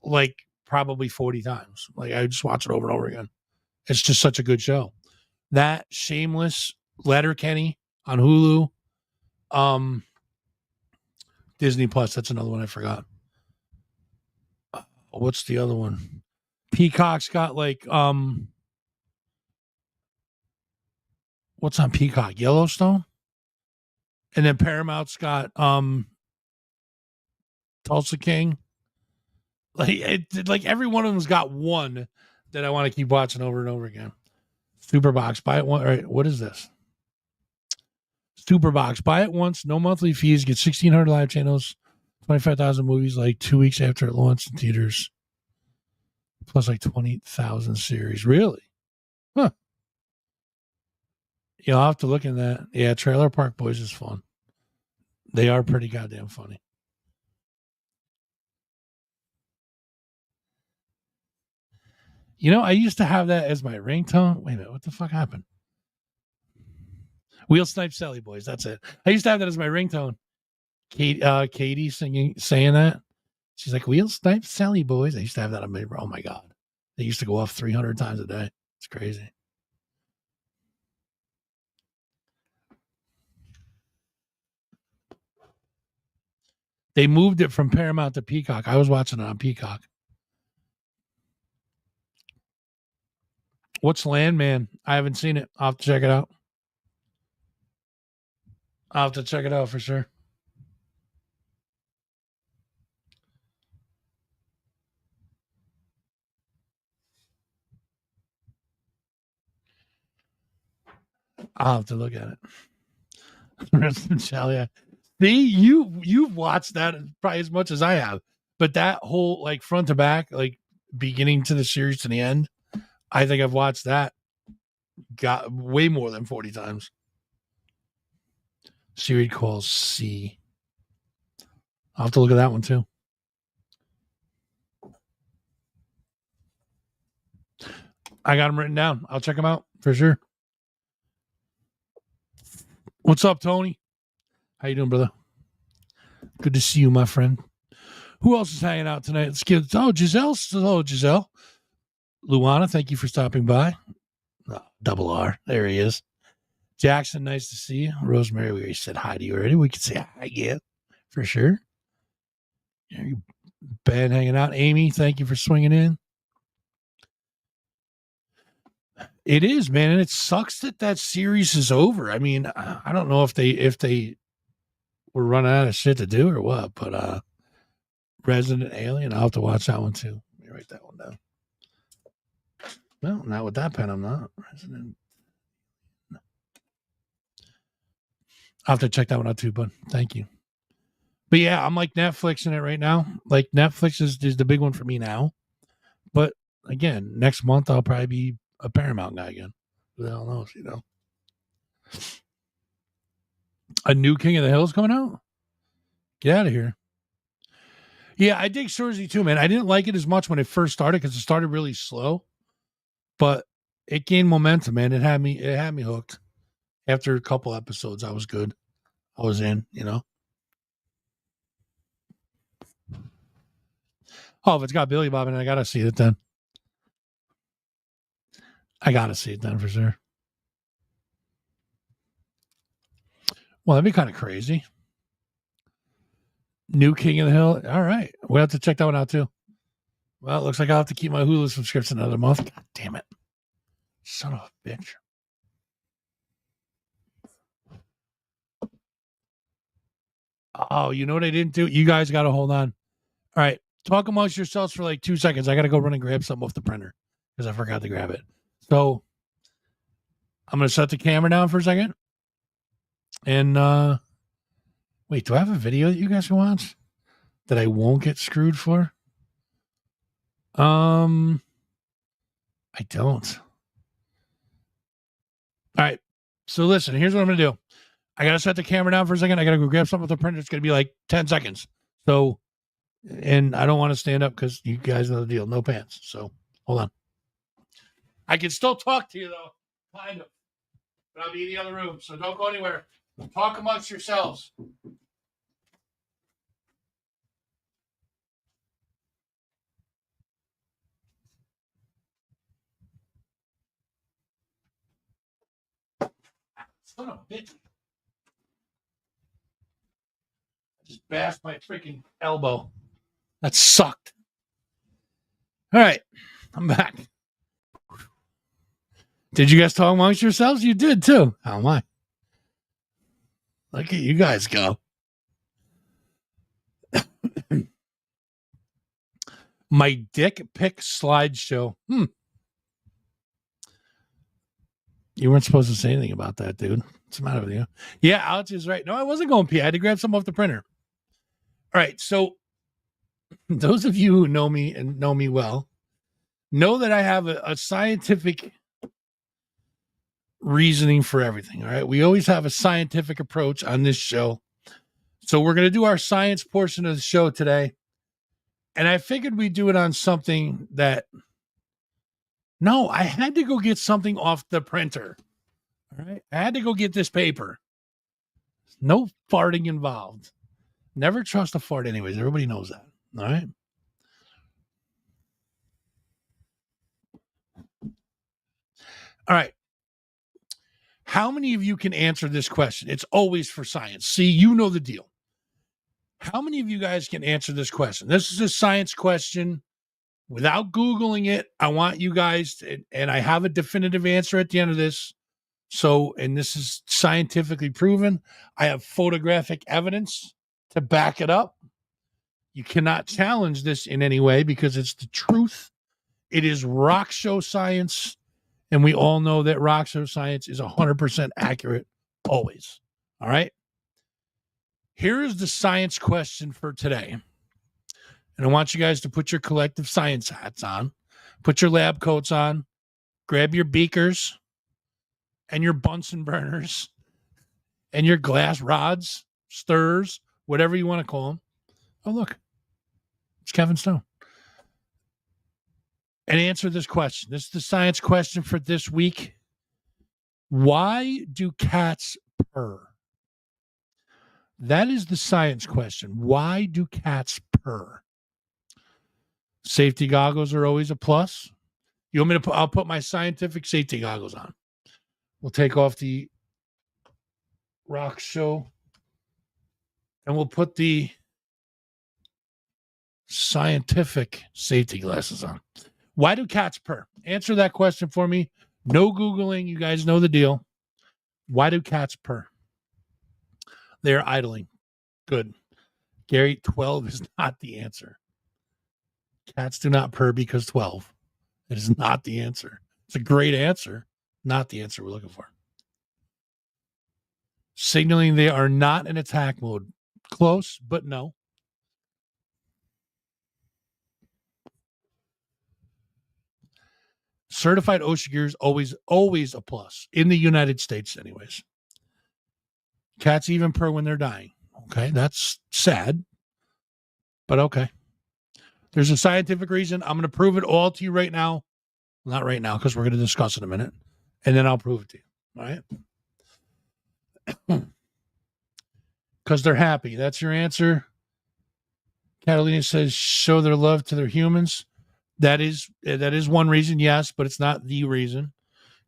like probably 40 times. Like, I just watch it over and over again. It's just such a good show. That, Shameless, Letterkenny on Hulu, Disney Plus. That's another one I forgot. What's the other one? Peacock's got like what's on Peacock? Yellowstone. And then Paramount's got Tulsa King. Like every one of them's got one that I want to keep watching over and over again. Superbox, buy it one. All right, what is this? Superbox, buy it once, no monthly fees, get 1,600 live channels, 25,000 movies, like 2 weeks after it launched in theaters, plus like 20,000 series. Really? Huh. You'll have to look in that. Yeah, Trailer Park Boys is fun. They are pretty goddamn funny. I used to have that as my ringtone. Wait a minute, what the fuck happened? Wheel Snipe Sally Boys, that's it. I used to have that as my ringtone. Katie saying that. She's like, Wheel Snipe Sally Boys. I used to have that on my, oh my God. They used to go off 300 times a day. It's crazy. They moved it from Paramount to Peacock. I was watching it on Peacock. What's Landman? I haven't seen it. I'll have to check it out. I'll have to check it out for sure. I'll have to look at it. See, you've watched that probably as much as I have, but that whole like front to back, like beginning to the series to the end, I think I've watched that got way more than 40 times. Series calls C. I'll have to look at that one too. I got them written down. I'll check them out for sure. What's up, Tony? How you doing, brother? Good to see you, my friend. Who else is hanging out tonight? Let's get Giselle. Hello, Giselle. Luana, thank you for stopping by. Double R. There he is. Jackson, nice to see you. Rosemary, we already said hi to you already. We could say hi again for sure. Ben hanging out. Amy, thank you for swinging in. It is, man, and it sucks that series is over. I mean, I don't know if they were running out of shit to do or what, but Resident Alien, I'll have to watch that one too. Let me write that one down. Well, not with that pen, I'm not. Resident. No. I'll have to check that one out too, bud. Thank you. But yeah, I'm like Netflix in it right now. Like Netflix is the big one for me now. But again, next month I'll probably be a Paramount guy again. Who the hell knows, A new King of the Hills coming out? Get out of here. Yeah, I dig Shorzy too, man. I didn't like it as much when it first started because it started really slow. But it gained momentum, man. It had me hooked. After a couple episodes, I was good. I was in, Oh, if it's got Billy Bob in it, I gotta see it then. I got to see it then for sure. Well, that'd be kind of crazy. New King of the Hill. All right. We'll have to check that one out too. Well, it looks like I'll have to keep my Hulu subscription another month. God damn it. Son of a bitch. Oh, you know what I didn't do? You guys got to hold on. All right. Talk amongst yourselves for like 2 seconds. I got to go run and grab something off the printer because I forgot to grab it. So I'm going to set the camera down for a second. And wait, do I have a video that you guys can watch that I won't get screwed for? I don't. All right. So listen, here's what I'm going to do. I got to set the camera down for a second. I got to go grab something with the printer. It's going to be like 10 seconds. So, and I don't want to stand up because you guys know the deal. No pants. So hold on. I can still talk to you though. Kind of. But I'll be in the other room. So don't go anywhere. Talk amongst yourselves. Son of a bitch. I just bashed my freaking elbow. That sucked. All right. I'm back. Did you guys talk amongst yourselves? You did too. How am I? Look at you guys go. My dick pic slideshow. You weren't supposed to say anything about that, dude. What's the matter with you? Yeah, Alex is right. No, I wasn't going pee. I had to grab some off the printer. All right. So those of you who know me and know me well know that I have a scientific reasoning for everything. All right. We always have a scientific approach on this show. So we're going to do our science portion of the show today. And I figured we'd do it on something that, no, I had to go get something off the printer. All right. I had to go get this paper. No farting involved. Never trust a fart anyways. Everybody knows that. All right. All right. How many of you can answer this question? It's always for science. See, you know the deal. How many of you guys can answer this question? This is a science question. Without Googling it, I want you guys to, and I have a definitive answer at the end of this. So, and this is scientifically proven. I have photographic evidence to back it up. You cannot challenge this in any way because it's the truth. It is rock show science. And we all know that rock show science is 100% accurate always. All right. Here is the science question for today. And I want you guys to put your collective science hats on, put your lab coats on, grab your beakers and your Bunsen burners and your glass rods, stirrers, whatever you want to call them. Oh, look, it's Kevin Stone. And answer this question. This is the science question for this week. Why do cats purr? That is the science question. Why do cats purr? Safety goggles are always a plus. You want me to I'll put my scientific safety goggles on. We'll take off the rock show and we'll put the scientific safety glasses on. Why do cats purr? Answer that question for me. No Googling. You guys know the deal. Why do cats purr? They're idling. Good. Gary, 12 is not the answer. Cats do not purr because 12. It is not the answer. It's a great answer. Not the answer we're looking for. Signaling they are not in attack mode. Close, but no. Certified OSHA gear is always a plus. In the United States, anyways. Cats even purr when they're dying. Okay, that's sad. But okay. There's a scientific reason. I'm going to prove it all to you right now. Not right now, because we're going to discuss in a minute. And then I'll prove it to you. All right? Because they're happy. That's your answer. Catalina says, show their love to their humans. That is one reason, yes, but it's not the reason.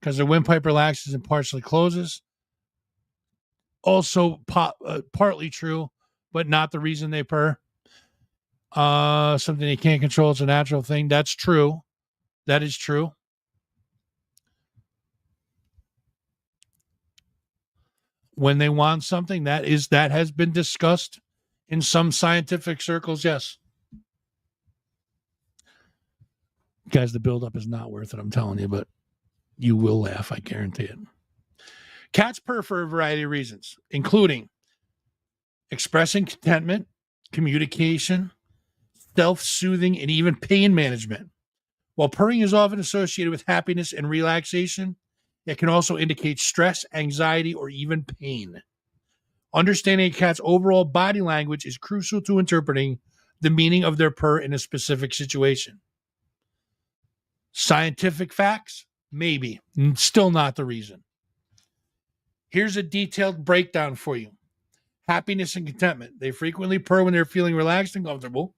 because the windpipe relaxes and partially closes. Also partly true, but not the reason they purr. Something they can't control. It's a natural thing. That's true. That is true. When they want something, that has been discussed in some scientific circles. Yes. Guys, the buildup is not worth it, I'm telling you, but you will laugh, I guarantee it. Cats purr for a variety of reasons, including expressing contentment, communication, self-soothing, and even pain management. While purring is often associated with happiness and relaxation, it can also indicate stress, anxiety, or even pain. Understanding a cat's overall body language is crucial to interpreting the meaning of their purr in a specific situation. Scientific facts? Maybe. Still not the reason. Here's a detailed breakdown for you. Happiness and contentment. They frequently purr when they're feeling relaxed and comfortable,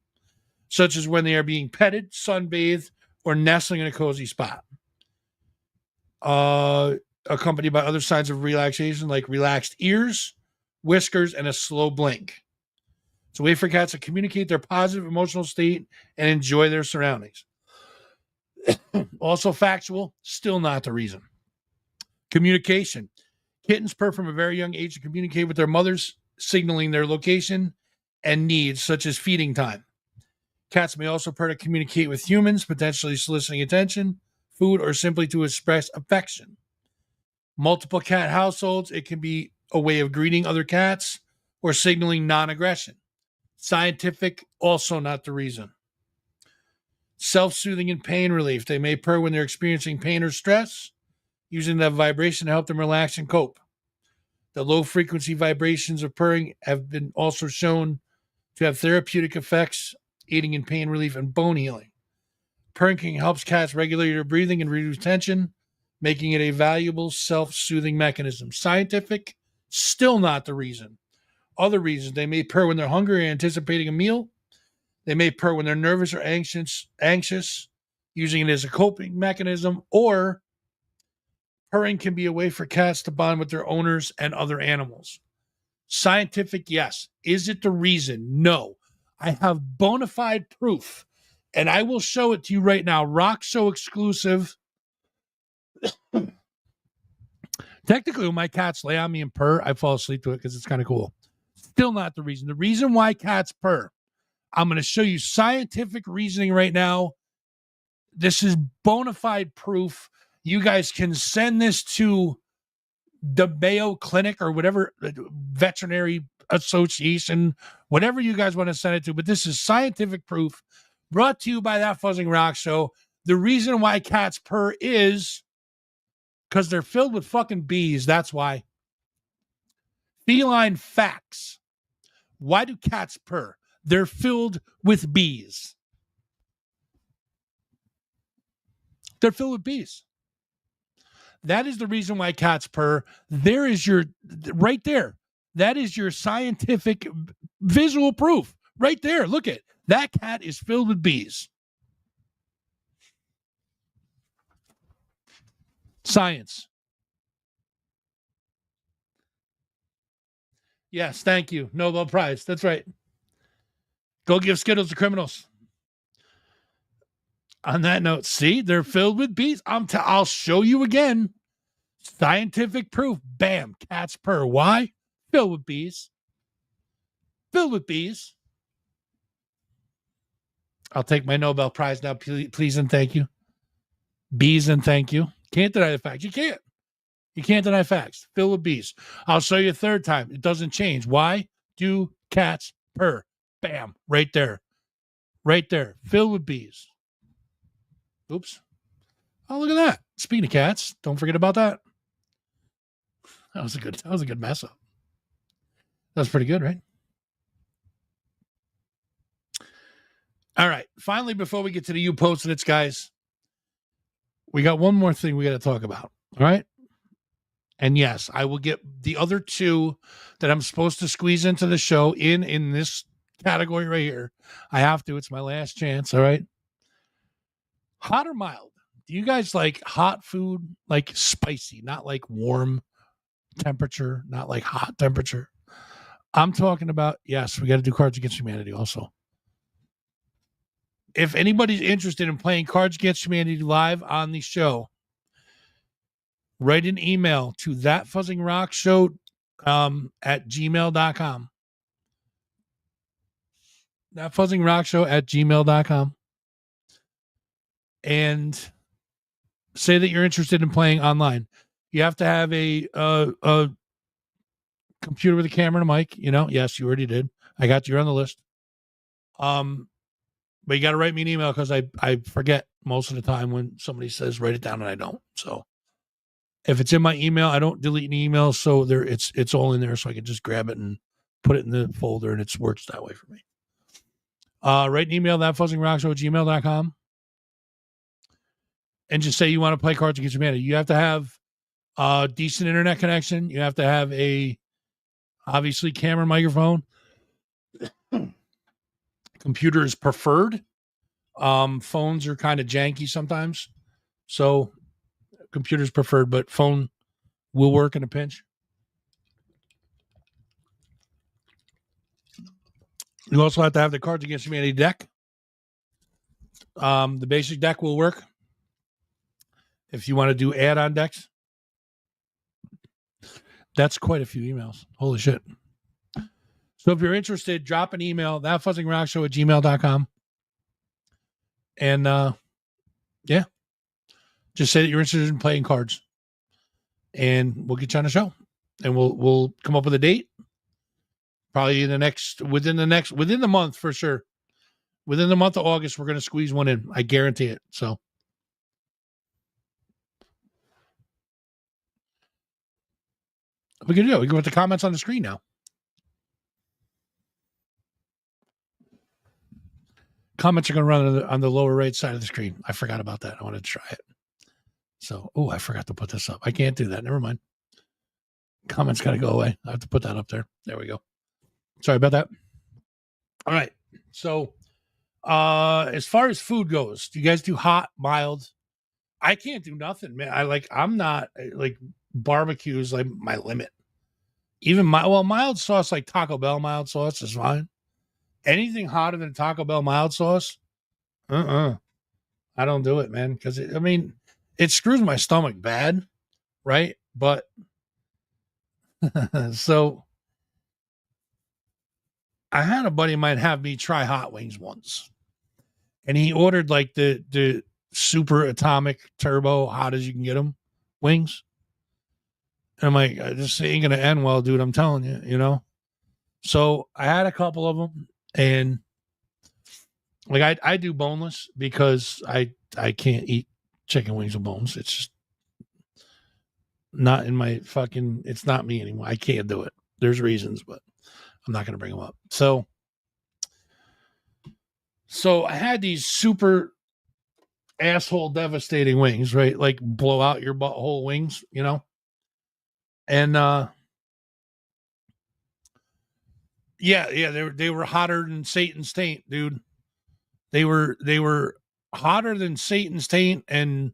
such as when they are being petted, sunbathed, or nestling in a cozy spot. Accompanied by other signs of relaxation like relaxed ears, whiskers, and a slow blink. It's a way for cats to communicate their positive emotional state and enjoy their surroundings. Also factual, still not the reason. Communication. Kittens purr from a very young age to communicate with their mothers, signaling their location and needs, such as feeding time. Cats may also purr to communicate with humans, potentially soliciting attention, food, or simply to express affection. Multiple cat households, it can be a way of greeting other cats or signaling non-aggression. Scientific, also not the reason. Self-soothing and pain relief. They may purr when they're experiencing pain or stress, using that vibration to help them relax and cope. The low-frequency vibrations of purring have been also shown to have therapeutic effects, aiding in pain relief and bone healing. Purring helps cats regulate their breathing and reduce tension, making it a valuable self-soothing mechanism. Scientific, still not the reason. Other reasons, they may purr when they're hungry or anticipating a meal. They may purr when they're nervous or anxious, using it as a coping mechanism, or purring can be a way for cats to bond with their owners and other animals. Scientific, yes. Is it the reason? No. I have bona fide proof, and I will show it to you right now. Rock Show exclusive. Technically, when my cats lay on me and purr, I fall asleep to it because it's kind of cool. Still not the reason. The reason why cats purr, I'm going to show you scientific reasoning right now. This is bona fide proof. You guys can send this to the Mayo Clinic or whatever, veterinary association, whatever you guys want to send it to. But this is scientific proof brought to you by That Fuzzing Rock Show. The reason why cats purr is because they're filled with fucking bees. That's why. Feline facts. Why do cats purr? They're filled with bees. They're filled with bees. That is the reason why cats purr. There is your, right there. That is your scientific visual proof. Right there. Look at that cat is filled with bees. Science. Yes, thank you. Nobel Prize. That's right. Go give Skittles to criminals. On that note, see, they're filled with bees. I'll show you again. Scientific proof. Bam. Cats purr. Why? Filled with bees. Filled with bees. I'll take my Nobel Prize now, please and thank you. Bees and thank you. Can't deny the facts. You can't. You can't deny facts. Filled with bees. I'll show you a third time. It doesn't change. Why do cats purr? Bam. Right there. Right there. Filled with bees. Oops. Oh, look at that. Speaking of cats, don't forget about that. That was a good mess up. That was pretty good, right? All right. Finally, before we get to the You Posted It's, guys, we got one more thing we got to talk about. All right. And yes, I will get the other two that I'm supposed to squeeze into the show in this category right here. I have to. It's my last chance. All right. Hot or mild? Do you guys like hot food, like spicy, not like warm temperature, not like hot temperature? I'm talking about, yes, we got to do Cards Against Humanity also. If anybody's interested in playing Cards Against Humanity live on the show, write an email to thatfuzzingrockshow at gmail.com. Thatfuzzingrockshow at gmail.com. And say that you're interested in playing online. You have to have a computer with a camera and a mic. You know, yes, you already did. I got you on the list. But you got to write me an email because I forget most of the time when somebody says write it down and I don't. So if it's in my email, I don't delete any emails. So there, it's all in there, so I can just grab it and put it in the folder, and it works that way for me. Write an email, thatfuzzingrockshow@gmail.com, and just say you want to play Cards Against Humanity. You have to have a decent internet connection. You have to have obviously camera and microphone. Computer is preferred. Phones are kind of janky sometimes, so computer's preferred, but phone will work in a pinch. You also have to have the Cards Against Humanity deck. The basic deck will work. If you want to do add-on decks, that's quite a few emails. Holy shit. So if you're interested, drop an email, thatfuzzingrockshow@gmail.com. And yeah, just say that you're interested in playing cards. And we'll get you on the show. And we'll come up with a date. Probably within the month for sure. Within the month of August, we're going to squeeze one in. I guarantee it. So we can do it. We can put the comments on the screen now. Comments are going to run on the lower right side of the screen. I forgot about that. I wanted to try it. So, I forgot to put this up. I can't do that. Never mind. Comments got to go away. I have to put that up there. There we go. Sorry about that. All right. So, as far as food goes, do you guys do hot, mild? I can't do nothing, man. I'm not like barbecues like my limit. Even mild sauce like Taco Bell mild sauce is fine. Anything hotter than Taco Bell mild sauce, I don't do it, man. Because it screws my stomach bad, right? But so I had a buddy of mine have me try hot wings once, and he ordered like the super atomic turbo hot as you can get them wings. And I'm like, this ain't gonna end well, dude. I'm telling you, you know. So I had a couple of them. And like I do boneless because I can't eat chicken wings with bones. It's just not in my it's not me anymore. I can't do it. There's reasons, but I'm not going to bring them up. So I had these super asshole devastating wings, right? Like blow out your butthole wings, you know? And yeah, they were hotter than Satan's taint, dude. They were hotter than Satan's taint, and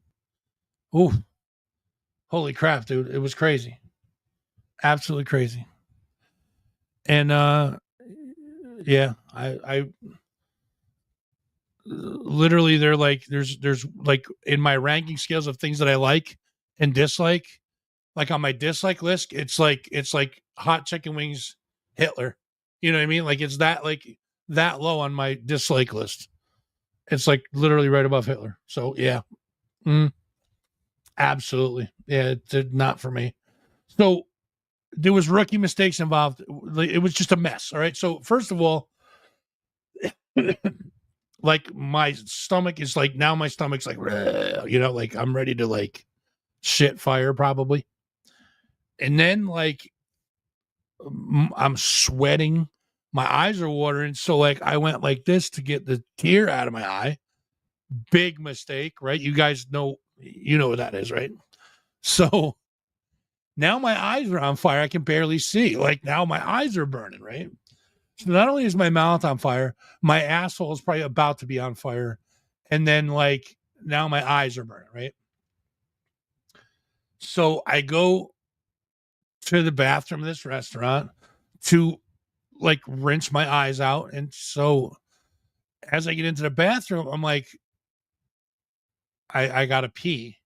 holy crap, dude! It was crazy, absolutely crazy. And yeah, I literally they're like there's like in my ranking scales of things that I like and dislike. Like on my dislike list, it's like hot chicken wings, Hitler. You know what I mean? Like it's that low on my dislike list. It's like literally right above Hitler. So yeah, absolutely. Yeah, it did not for me. So there was rookie mistakes involved. It was just a mess. All right. So first of all, like my stomach is like, now my stomach's like, you know, like I'm ready to like shit fire probably. And then like I'm sweating. My eyes are watering. So like I went like this to get the tear out of my eye. Big mistake, right? You guys know, you know what that is, right? So now my eyes are on fire. I can barely see. Like now my eyes are burning, right? So not only is my mouth on fire, my asshole is probably about to be on fire. And then like now my eyes are burning, right? So I go to the bathroom of this restaurant to like rinse my eyes out. And so as I get into the bathroom, I'm like, I gotta pee.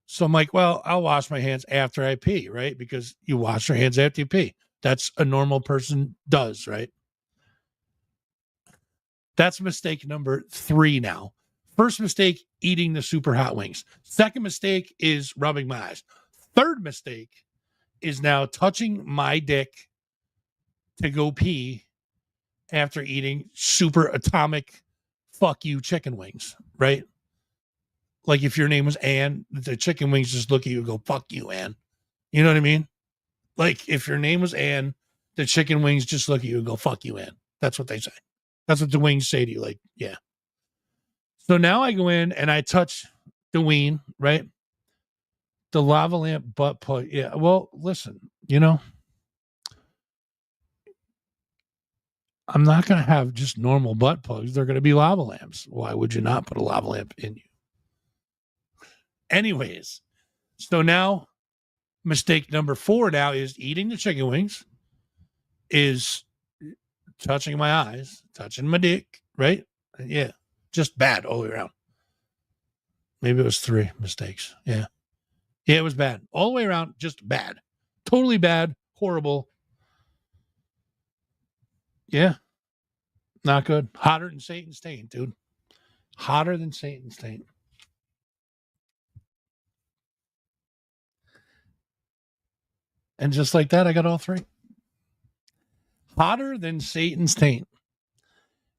So I'm like, well, I'll wash my hands after I pee, right? Because you wash your hands after you pee. That's a normal person does, right? That's mistake number 3 now. First mistake, eating the super hot wings. Second mistake is rubbing my eyes. Third mistake is now touching my dick to go pee after eating super atomic fuck you chicken wings, right? Like if your name was Ann, the chicken wings just look at you and go, fuck you, Ann. You know what I mean? Like if your name was Ann, the chicken wings just look at you and go, fuck you, Ann. That's what they say. That's what the wings say to you. Like, yeah. So now I go in and I touch the ween, right? The lava lamp butt plug. Yeah. Well, listen, I'm not going to have just normal butt plugs. They're going to be lava lamps. Why would you not put a lava lamp in you? Anyways, so now mistake number 4 now is eating the chicken wings, is touching my eyes, touching my dick, right? Yeah, just bad all the way around. Maybe it was 3 mistakes. Yeah, it was bad all the way around, just bad, totally bad, horrible. Yeah, not good. Hotter than Satan's taint, dude. Hotter than Satan's taint. And just like that, I got all 3. Hotter than Satan's taint.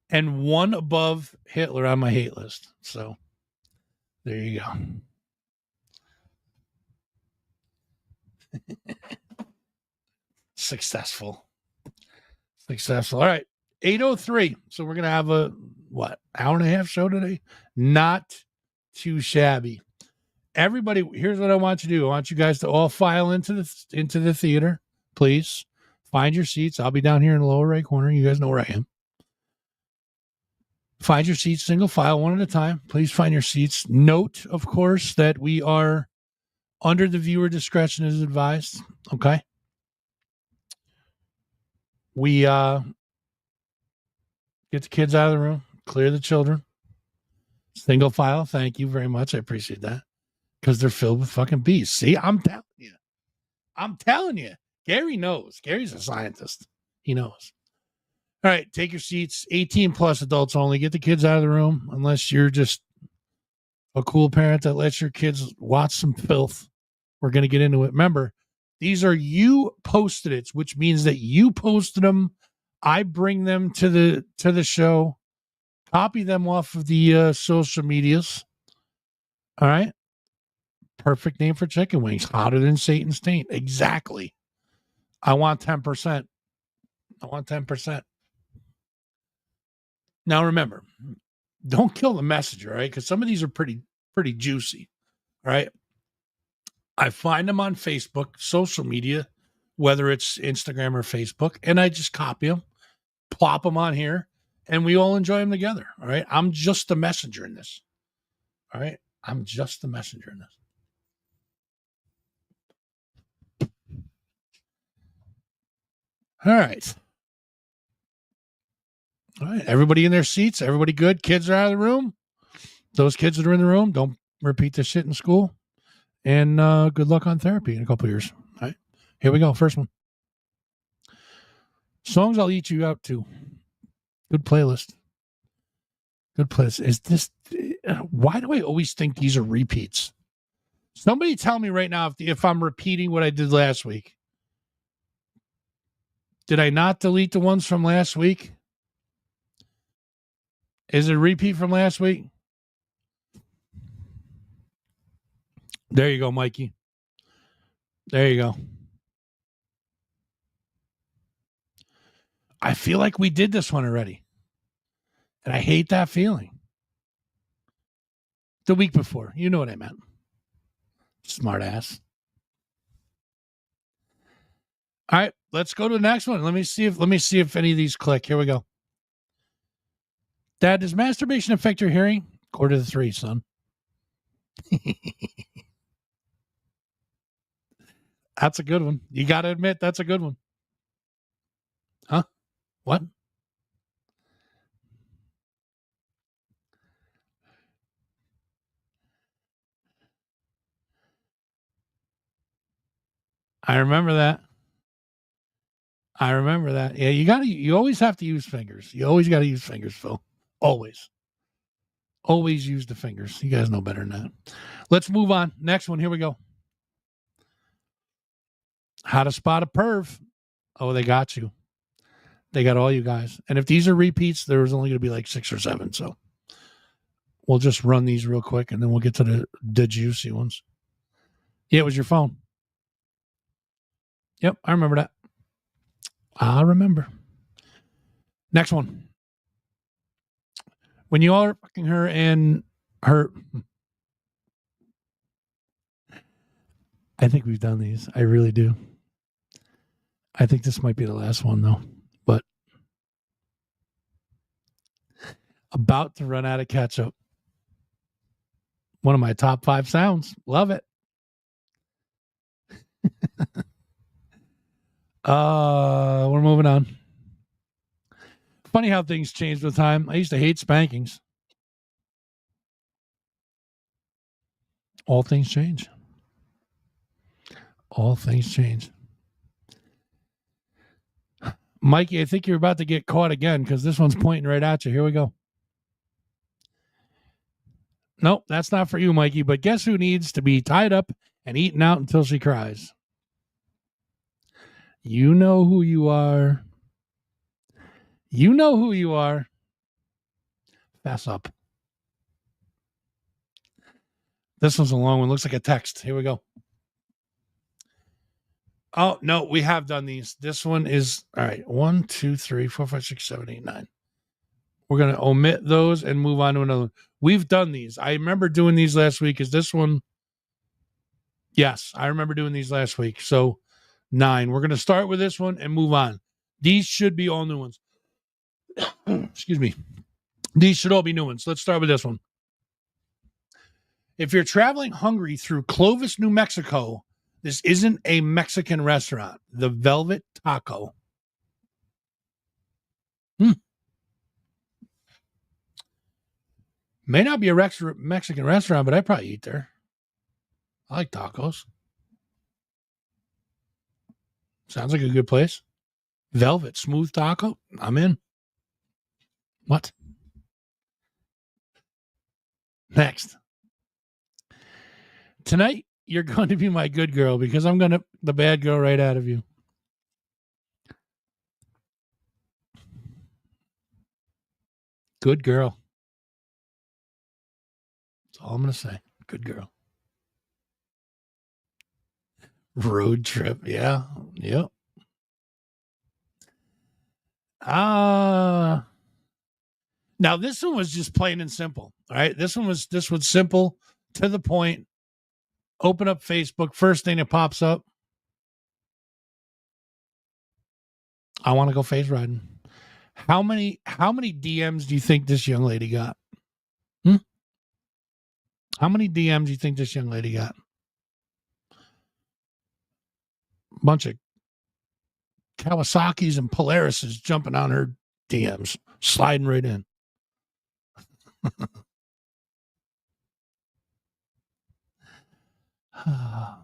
And 1 above Hitler on my hate list. So there you go. Successful. All right. 8:03. So we're going to have a, hour and a half show today? Not too shabby. Everybody, here's what I want you to do. I want you guys to all file into the theater, please. Find your seats. I'll be down here in the lower right corner. You guys know where I am. Find your seats, single file, one at a time. Please find your seats. Note, of course, that we are under the viewer discretion is advised. Okay. We get the kids out of the room, clear the children. Single file. Thank you very much. I appreciate that. Because they're filled with fucking bees. See, I'm telling you. Gary knows. Gary's a scientist. He knows. All right, take your seats. 18 plus adults only. Get the kids out of the room unless you're just a cool parent that lets your kids watch some filth. We're going to get into it. Remember, these are you posted it, which means that you posted them. I bring them to the show, copy them off of the social medias. All right. Perfect name for chicken wings. Hotter than Satan's taint. Exactly. I want 10%. I want 10%. Now remember, don't kill the messenger, right? Because some of these are pretty juicy. All right. I find them on Facebook, social media, whether it's Instagram or Facebook, and I just copy them, plop them on here, and we all enjoy them together. All right. I'm just the messenger in this. All right. I'm just the messenger in this. All right. All right. Everybody in their seats. Everybody good. Kids are out of the room. Those kids that are in the room, don't repeat this shit in school. And good luck on therapy in a couple of years. All right. Here we go. First one. Songs I'll eat you out to. Good playlist. Good playlist. Is this... Why do I always think these are repeats? Somebody tell me right now if I'm repeating what I did last week. Did I not delete the ones from last week? Is it a repeat from last week? There you go, Mikey. There you go. I feel like we did this one already. And I hate that feeling. The week before. You know what I meant. Smart ass. All right, let's go to the next one. Let me see if any of these click. Here we go. Dad, does masturbation affect your hearing? 2:45, son. That's a good one. You got to admit, that's a good one. Huh? What? I remember that. Yeah, you always have to use fingers. You always got to use fingers, Phil. Always. Always use the fingers. You guys know better than that. Let's move on. Next one. Here we go. How to spot a perv. Oh, they got you. They got all you guys. And if these are repeats, there's only going to be like 6 or 7. So we'll just run these real quick and then we'll get to the juicy ones. Yeah, it was your phone. Yep, I remember that. I remember. Next one. When you all are fucking her and her. I think we've done these. I really do. I think this might be the last one, though. But about to run out of ketchup. One of my top 5 sounds. Love it. We're moving on. Funny how things change with time. I used to hate spankings. All things change. All things change. Mikey, I think you're about to get caught again because this one's pointing right at you. Here we go. Nope, that's not for you, Mikey. But guess who needs to be tied up and eaten out until she cries? You know who you are. You know who you are. Fess up. This one's a long one. Looks like a text. Here we go. Oh, no, we have done these. This one is, all right, 1, 2, 3, 4, 5, 6, 7, 8, 9. We're going to omit those and move on to another. We've done these. I remember doing these last week. Is this one? Yes, I remember doing these last week. So 9. We're going to start with this one and move on. These should be all new ones. Excuse me. These should all be new ones. Let's start with this one. If you're traveling hungry through Clovis, New Mexico, this isn't a Mexican restaurant. The Velvet Taco. May not be a Mexican restaurant, but I probably eat there. I like tacos. Sounds like a good place. Velvet smooth taco. I'm in. What? Next. Tonight, you're going to be my good girl because I'm going to the bad girl right out of you. Good girl. That's all I'm going to say. Good girl. Road trip. Yeah. Yep. Now this one was just plain and simple. All right. This was simple, to the point. Open up Facebook. First thing that pops up. I want to go face riding. How many DMs do you think this young lady got? How many DMs do you think this young lady got? Bunch of Kawasaki's and Polarises jumping on her DMs, sliding right in. I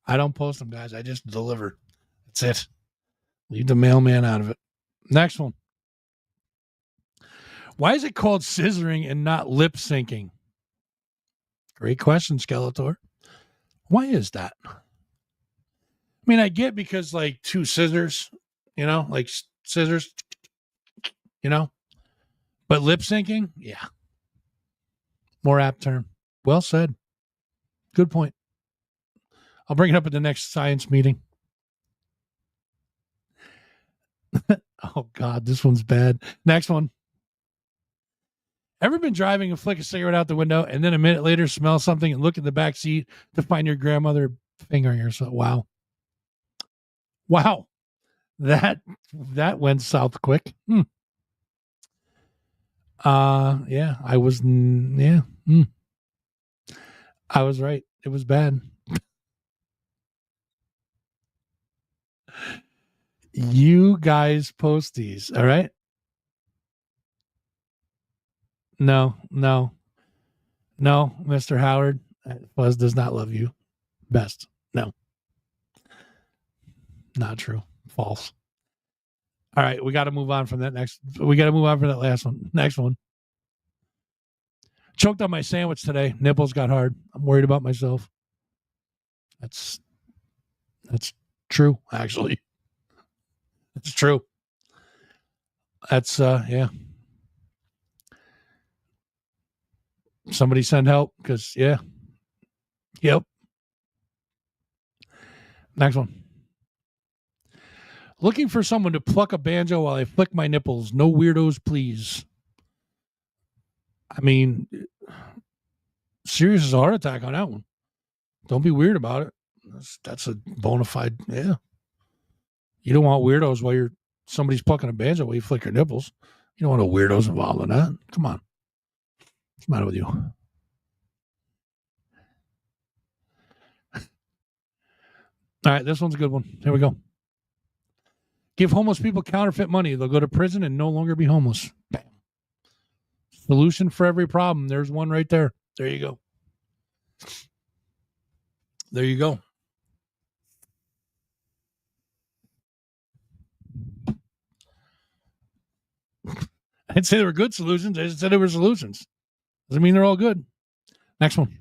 don't post them, guys. I just deliver. That's it. Leave the mailman out of it. Next one. Why is it called scissoring and not lip syncing? Great question, Skeletor. Why is that? I mean, I get because like 2 scissors, like scissors, but lip syncing, yeah. More apt term. Well said. Good point. I'll bring it up at the next science meeting. Oh, God, this one's bad. Next one. Ever been driving and flick a cigarette out the window and then a minute later smell something and look in the back seat to find your grandmother fingering herself? Wow. That went south quick. Yeah, I was. Yeah, I was right. It was bad. You guys post these, all right? No, Mr. Howard. Buzz does not love you. Best. No, not true. False. All right, we got to move on from that next. We got to move on from that last one. Next one. Choked on my sandwich today. Nipples got hard. I'm worried about myself. That's true, actually. It's true. That's yeah. Somebody send help because yeah. Yep. Next one. Looking for someone to pluck a banjo while I flick my nipples. No weirdos, please. I mean, serious as a heart attack on that one. Don't be weird about it. That's a bona fide, yeah. You don't want weirdos while somebody's plucking a banjo while you flick your nipples. You don't want no weirdos involved in that. Come on. What's the matter with you? All right, this one's a good one. Here we go. Give homeless people counterfeit money. They'll go to prison and no longer be homeless. Bam. Solution for every problem. There's one right there. There you go. There you go. I didn't say they were good solutions. I just said they were solutions. Doesn't mean they're all good. Next one.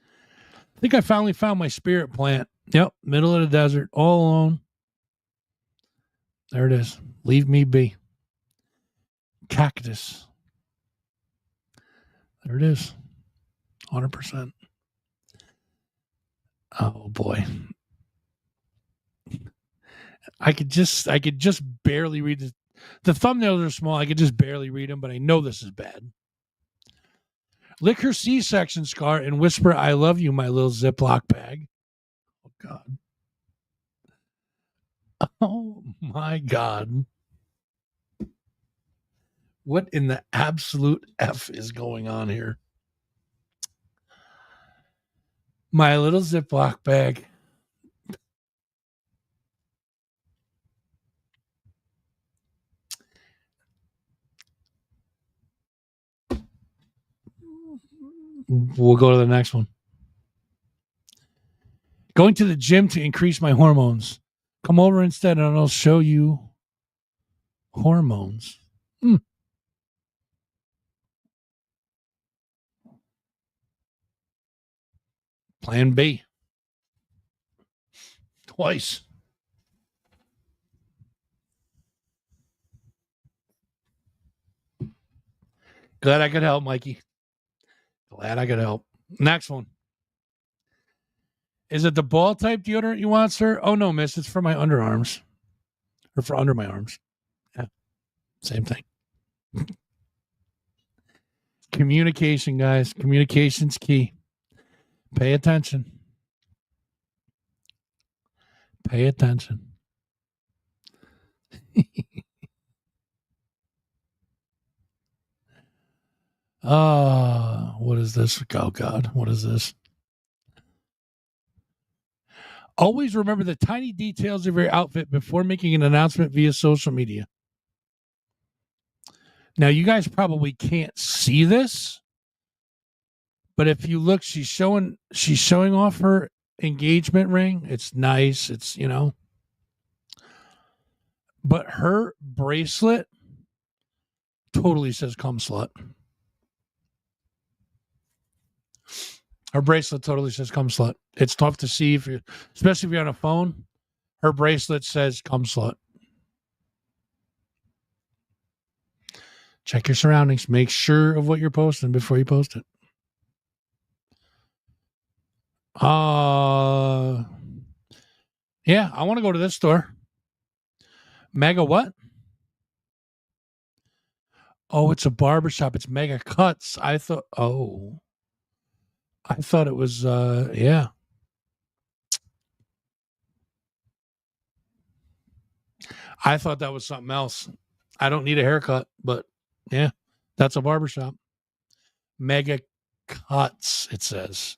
I think I finally found my spirit plant. Yep, middle of the desert, all alone. There it is. Leave me be. Cactus. There it is. 100%. Oh boy. I could just barely read this. The thumbnails are small. I could just barely read them, but I know this is bad. Lick her C-section scar and whisper, I love you, my little Ziploc bag. Oh, God. Oh, my God. What in the absolute F is going on here? My little Ziploc bag. We'll go to the next one. Going to the gym to increase my hormones. Come over instead and I'll show you hormones. Plan B. Twice. Glad I could help, Mikey. Glad I could help. Next one. Is it the ball type deodorant you want, sir? Oh, no, miss. It's for my underarms. Or for under my arms. Yeah. Same thing. Communication, guys. Communication's key. Pay attention. Pay attention. What is this? Oh, God. What is this? Always remember the tiny details of your outfit before making an announcement via social media. Now, you guys probably can't see this, but if you look, she's showing off her engagement ring. It's nice. It's, but her bracelet totally says "come slut." Her bracelet totally says "come slut." It's tough to see especially if you're on a phone. Her bracelet says "come slut." Check your surroundings. Make sure of what you're posting before you post it. Yeah, I want to go to this store. Mega what? Oh, it's a barbershop. It's Mega Cuts. I thought it was yeah. I thought that was something else. I don't need a haircut, but yeah. That's a barbershop. Mega cuts, it says.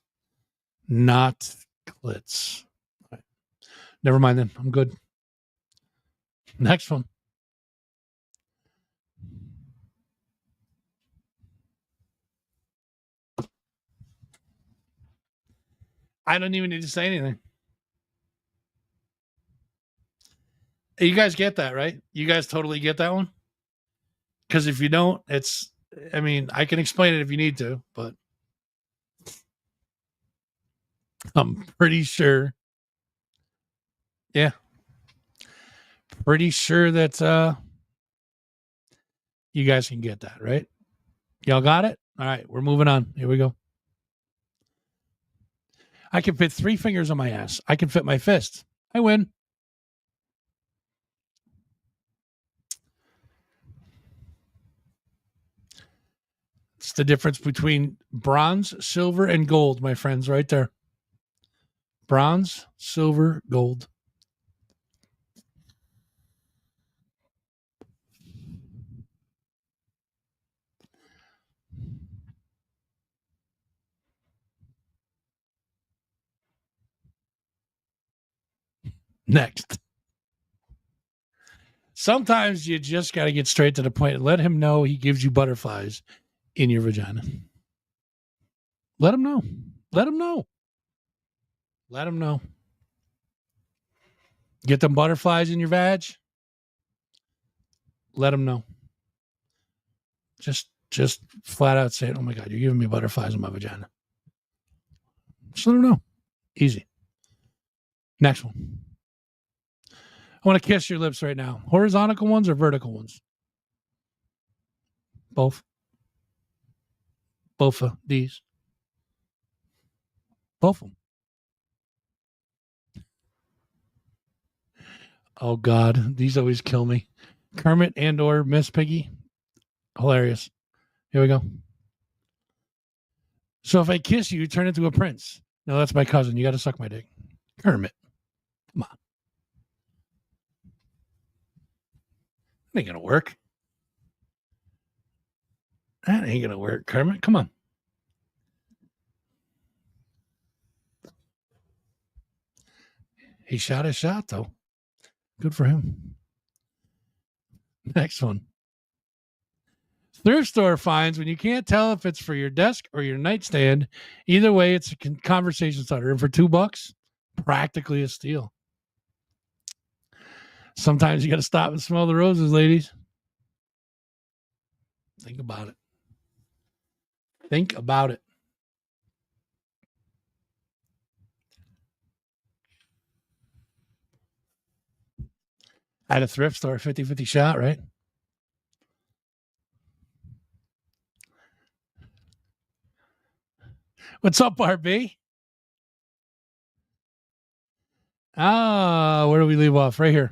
Not clits. Right. Never mind then. I'm good. Next one. I don't even need to say anything. You guys get that, right? You guys totally get that one? Because if you don't, I can explain it if you need to, but I'm pretty sure. Yeah. Pretty sure that you guys can get that, right? Y'all got it? All right, we're moving on. Here we go. I can fit 3 fingers on my ass. I can fit my fist. I win. It's the difference between bronze, silver, and gold, my friends, right there. Bronze, silver, gold. Next. Sometimes you just got to get straight to the point and let him know he gives you butterflies in your vagina. Let him know. Let him know. Let him know. Get them butterflies in your vag. Let him know. Just flat out say, oh my God, you're giving me butterflies in my vagina. Just let him know. Easy. Next one. I want to kiss your lips right now. Horizontal ones or vertical ones? Both. Both of these. Both of them. Oh, God. These always kill me. Kermit and or Miss Piggy. Hilarious. Here we go. So if I kiss you, you turn into a prince. No, that's my cousin. You got to suck my dick. Kermit. Come on. That ain't going to work. That ain't going to work, Kermit. Come on. He shot his shot, though. Good for him. Next one. Thrift store finds when you can't tell if it's for your desk or your nightstand. Either way, it's a conversation starter. And for $2, practically a steal. Sometimes you got to stop and smell the roses, ladies. Think about it. Think about it. At a thrift store, 50-50 shot, right? What's up, RB? Where do we leave off? Right here.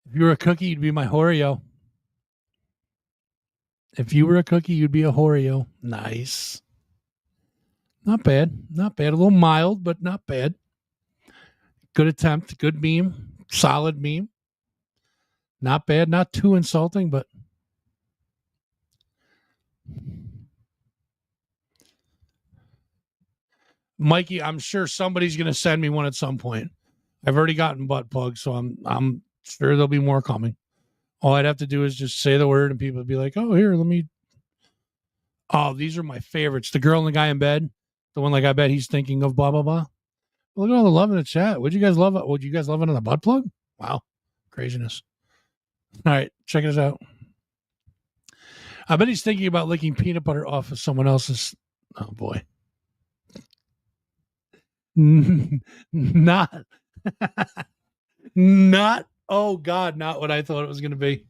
If you were a cookie, you'd be my Oreo. If you were a cookie, you'd be a Oreo. Nice. Not bad. Not bad. A little mild, but not bad. Good attempt. Good meme. Solid meme. Not bad. Not too insulting, but Mikey, I'm sure somebody's going to send me one at some point. I've already gotten butt plugs, so I'm sure there'll be more coming. All I'd have to do is just say the word and people would be like, oh, here, let me. Oh, these are my favorites. The girl and the guy in bed. The one like I bet he's thinking of blah, blah, blah. Look at all the love in the chat. Would you guys love it? Would you guys love it on the butt plug? Wow. Craziness. All right. Check this out. I bet he's thinking about licking peanut butter off of someone else's. Oh, boy. Not. Oh, God, not what I thought it was going to be.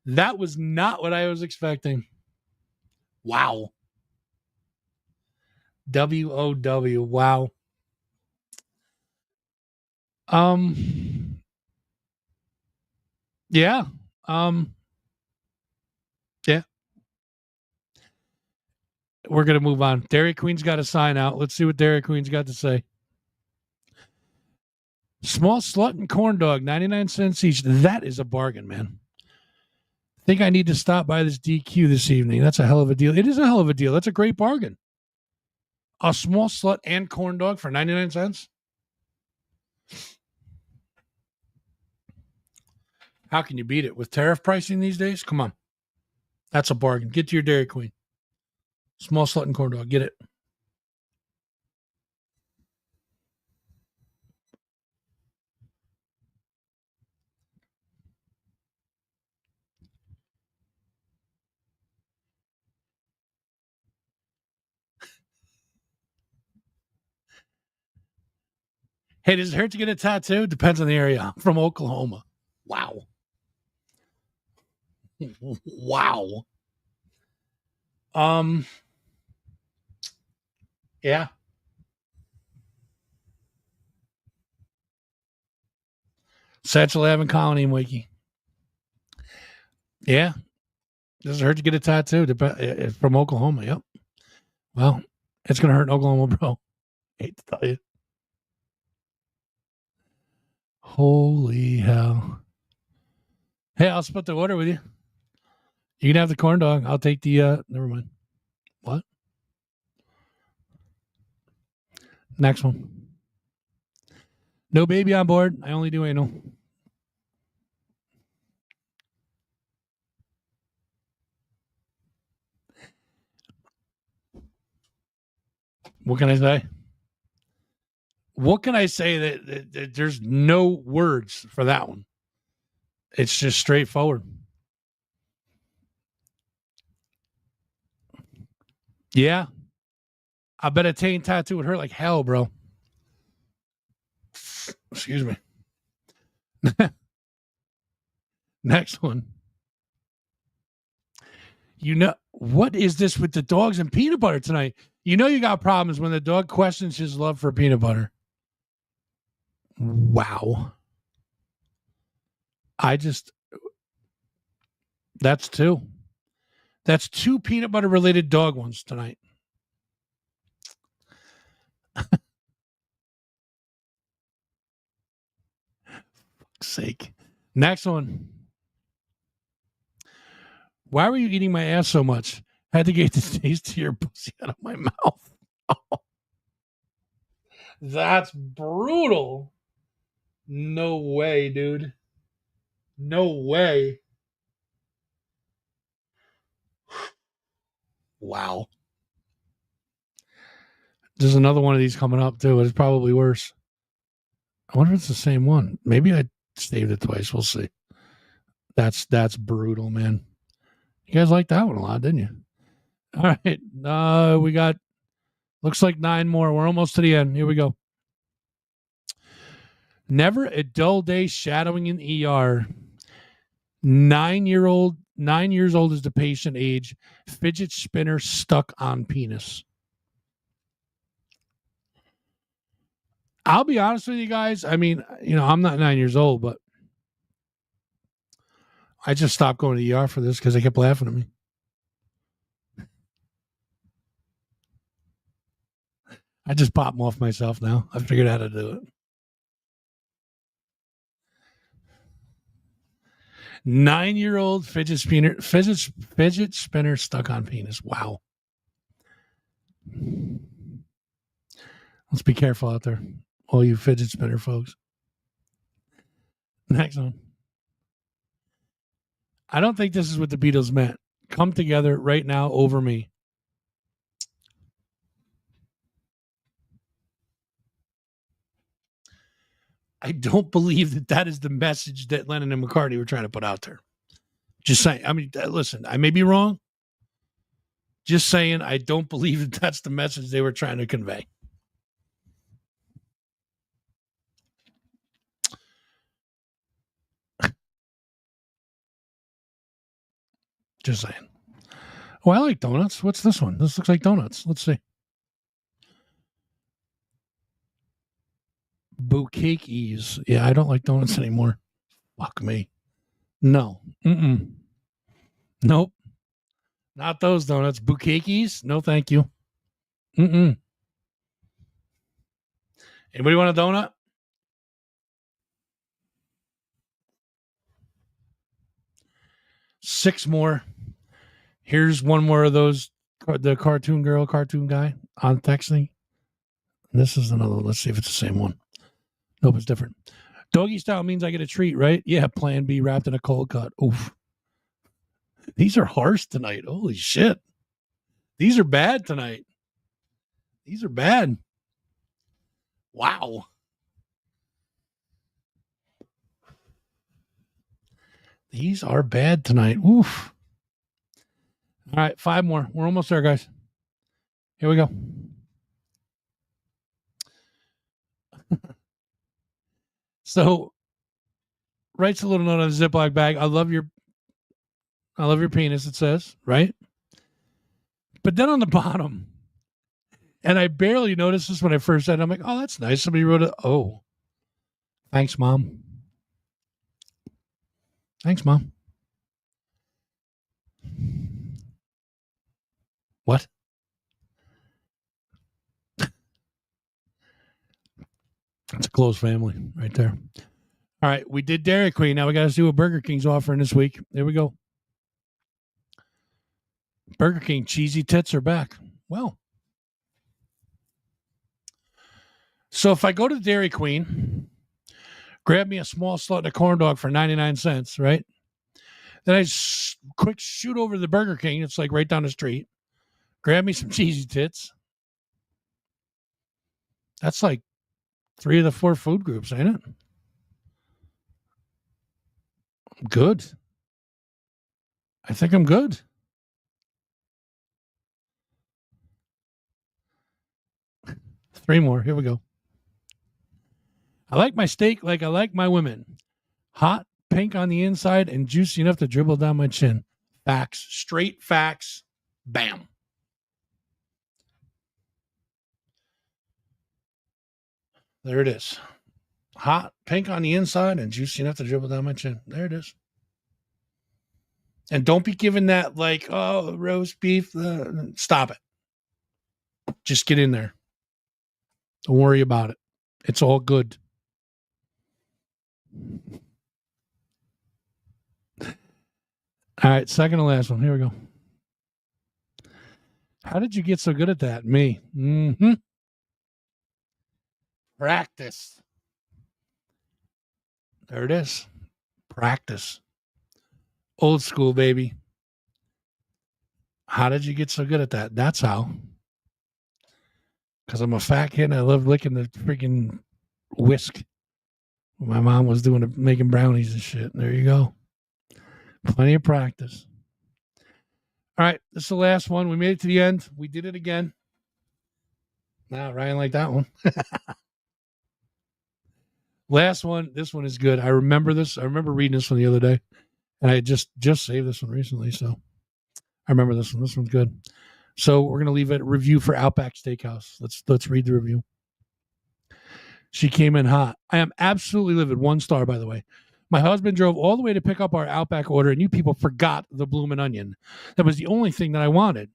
That was not what I was expecting. Wow. WOW. Wow. Yeah. Yeah. We're going to move on. Dairy Queen's got a sign out. Let's see what Dairy Queen's got to say. Small slut and corn dog, 99 cents each. That is a bargain, man. think I need to stop by this DQ this evening. That's a hell of a deal. It is a hell of a deal. That's a great bargain. A small slut and corn dog for 99 cents. How can you beat it with tariff pricing these days? Come on. That's a bargain. Get to your Dairy Queen. Small slut and corn dog. Get it. Hey, does it hurt to get a tattoo? Depends on the area. I'm from Oklahoma. Wow. Wow. Yeah. Satchel Ave and Colony and Wakey. Yeah. Does it hurt to get a tattoo? From Oklahoma. Yep. Well, it's going to hurt in Oklahoma, bro. Hate to tell you. Holy hell. Hey, I'll split the order with you. You can have the corn dog. I'll take the, never mind. What? Next one. No baby on board. I only do anal. What can I say? What can I say that there's no words for that one? It's just straightforward. Yeah. I bet a Tane tattoo would hurt like hell, bro. Excuse me. Next one. You know, what is this with the dogs and peanut butter tonight? You know you got problems when the dog questions his love for peanut butter. Wow. That's two. That's two peanut butter related dog ones tonight. Fuck's sake. Next one. Why were you eating my ass so much? Had to get the taste of your pussy out of my mouth. Oh. That's brutal. No way, dude. No way. Wow. There's another one of these coming up too. It's probably worse. I wonder if it's the same one. Maybe I saved it twice. We'll see. That's brutal, man. You guys liked that one a lot, didn't you? All right. We got, looks like 9 more. We're almost to the end. Here we go. Never a dull day shadowing in ER. 9 years old is the patient age. Fidget spinner stuck on penis. I'll be honest with you guys. I mean, I'm not 9 years old, but I just stopped going to the ER for this because they kept laughing at me. I just pop them off myself now. I figured out how to do it. 9-year-old fidget spinner stuck on penis. Wow. Let's be careful out there, all you fidget spinner folks. Next one. I don't think this is what the Beatles meant. Come together right now over me. I don't believe that is the message that Lennon and McCartney were trying to put out there. Just saying. I mean, listen, I may be wrong. Just saying, I don't believe that that's the message they were trying to convey. Just saying. Oh, I like donuts. What's this one? This looks like donuts. Let's see. Bouquet ease. Yeah, I don't like donuts anymore. Fuck me. No. Nope. Not those donuts. Bouquet-keys? No, thank you. Anybody want a donut? 6 more. Here's one more of those, the cartoon girl, cartoon guy on texting. This is another one. Let's see if it's the same one. Nope, it's different. Doggy style means I get a treat, right? Yeah, plan B wrapped in a cold cut. Oof. These are harsh tonight. Holy shit. These are bad tonight. These are bad. Wow. These are bad tonight. Oof. All right, 5 more. We're almost there, guys. Here we go. So, writes a little note on the Ziploc bag. I love your penis, it says, right? But then on the bottom, and I barely noticed this when I first said it, I'm like, oh, that's nice. Somebody wrote it. Oh, thanks, Mom. Thanks, Mom. What? It's a close family right there. All right, we did Dairy Queen. Now we got to see what Burger King's offering this week. There we go. Burger King cheesy tits are back. Well, so if I go to Dairy Queen, grab me a small slut and a corn dog for 99 cents, right? Then I quick shoot over to the Burger King. It's like right down the street. Grab me some cheesy tits. That's like 3 of the 4 food groups, ain't it? I'm good. I think I'm good. Three more. Here we go. I like my steak like I like my women. Hot, pink on the inside, and juicy enough to dribble down my chin. Facts. Straight facts. Bam. There it is. Hot, pink on the inside, and juicy enough to dribble down my chin. There it is. And don't be giving that like, oh, roast beef. Stop it. Just get in there. Don't worry about it. It's all good. All right, second to last one. Here we go. How did you get so good at that? Me. Mm-hmm. Practice. There it is. Practice. Old school, baby. How did you get so good at that? That's how. Because I'm a fat kid and I love licking the freaking whisk. My mom was making brownies and shit. There you go. Plenty of practice. All right, this is the last one. We made it to the end. We did it again. Nah, Ryan liked that one. Last one. This one is good. I remember this. I remember reading this one the other day. And I just saved this one recently. So I remember this one. This one's good. So we're going to leave it a review for Outback Steakhouse. Let's read the review. She came in hot. I am absolutely livid. 1 star, by the way. My husband drove all the way to pick up our Outback order, and you people forgot the bloomin' onion. That was the only thing that I wanted.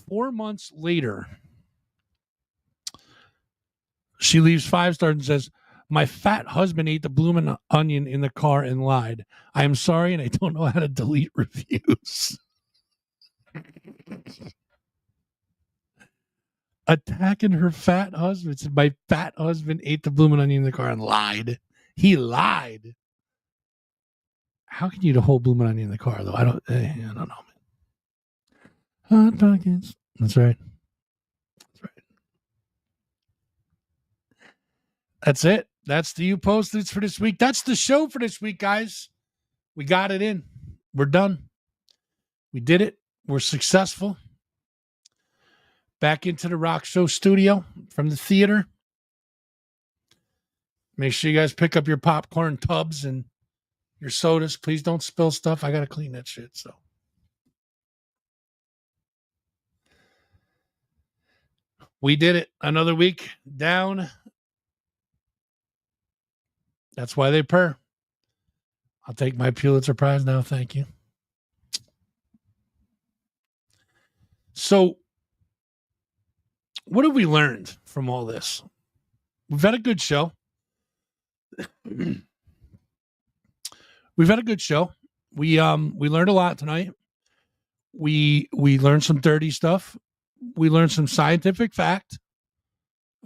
4 months later, she leaves 5 stars and says, my fat husband ate the bloomin' onion in the car and lied. I am sorry, and I don't know how to delete reviews. Attacking her fat husband. Said, my fat husband ate the bloomin' onion in the car and lied. He lied. How can you eat a whole bloomin' onion in the car, though? I don't know, man. Hot pockets. That's right. That's right. That's it. That's the You Posted for this week. That's the show for this week, guys. We got it in. We're done. We did it. We're successful. Back into the Rock Show studio from the theater. Make sure you guys pick up your popcorn tubs and your sodas. Please don't spill stuff. I got to clean that shit. So we did it. Another week down. That's why they purr. I'll take my Pulitzer Prize now. Thank you. So what have we learned from all this? We've had a good show. We've had a good show. We learned a lot tonight. We learned some dirty stuff. We learned some scientific fact.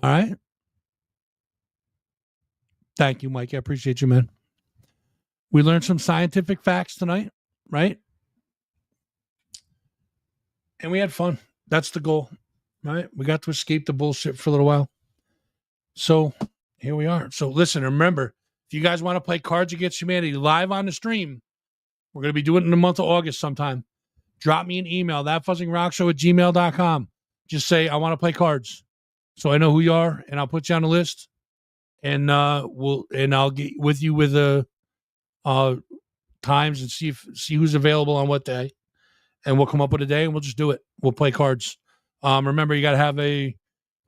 All right. Thank you, Mike. I appreciate you, man. We learned some scientific facts tonight, right? And we had fun. That's the goal, right? We got to escape the bullshit for a little while. So here we are. So listen, remember, if you guys want to play Cards Against Humanity live on the stream, we're going to be doing it in the month of August sometime. Drop me an email, thatfuzzingrockshow@gmail.com. Just say, I want to play cards. So I know who you are, and I'll put you on the list. And I'll get with you with the times and see who's available on what day. And we'll come up with a day and we'll just do it. We'll play cards. Remember, you got to have a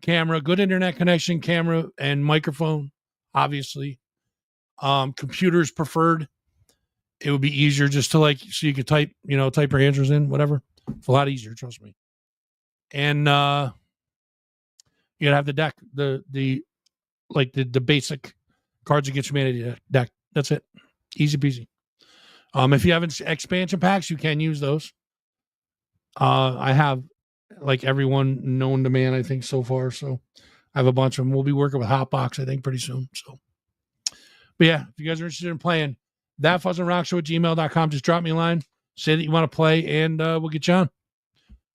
camera, good internet connection, camera, and microphone, obviously. Computers preferred. It would be easier just to so you could type your answers in, whatever. It's a lot easier, trust me. And you got to have the deck, the basic Cards Against Humanity deck. That's it. Easy peasy. If you have expansion packs, you can use those. I have everyone known to man, I think, so far. So I have a bunch of them. We'll be working with Hotbox, I think, pretty soon. So, but yeah, if you guys are interested in playing, thatfuzzingrockshow@gmail.com. Just drop me a line. Say that you want to play, and we'll get you on.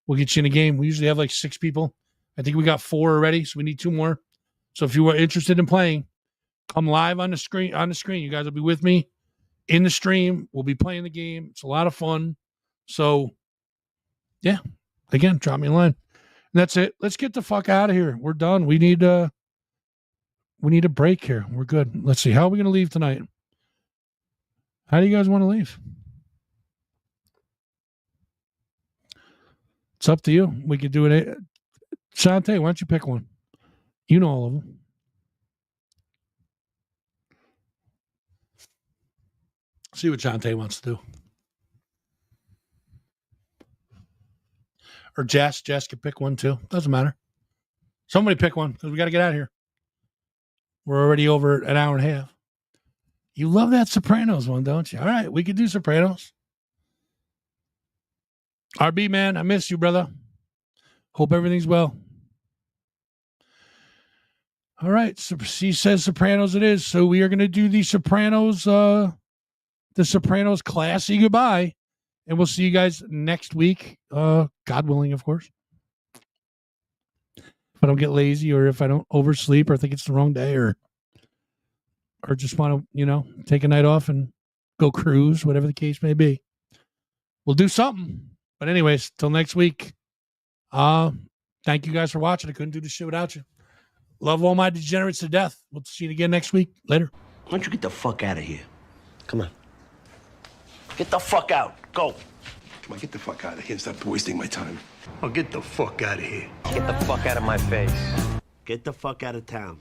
We'll get you in a game. We usually have 6 people. I think we got 4 already, so we need 2 more. So if you are interested in playing, come live on the screen. You guys will be with me in the stream. We'll be playing the game. It's a lot of fun. So, yeah. Again, drop me a line. And that's it. Let's get the fuck out of here. We're done. We need a break here. We're good. Let's see. How are we going to leave tonight? How do you guys want to leave? It's up to you. We could do it. Shantae, why don't you pick one? You know all of them. See what Shantae wants to do. Or Jess. Jess could pick one too. Doesn't matter. Somebody pick one because we got to get out of here. We're already over an hour and a half. You love that Sopranos one, don't you? All right, we could do Sopranos. RB, man, I miss you, brother. Hope everything's well. All right, so she says Sopranos it is. So we are going to do the Sopranos classy goodbye. And we'll see you guys next week. God willing, of course. If I don't get lazy or if I don't oversleep or think it's the wrong day or just want to, take a night off and go cruise, whatever the case may be. We'll do something. But anyways, till next week. Thank you guys for watching. I couldn't do this shit without you. Love all my degenerates to death. We'll see you again next week. Later. Why don't you get the fuck out of here? Come on. Get the fuck out. Go. Come on, get the fuck out of here and stop wasting my time. Oh, get the fuck out of here. Get the fuck out of my face. Get the fuck out of town.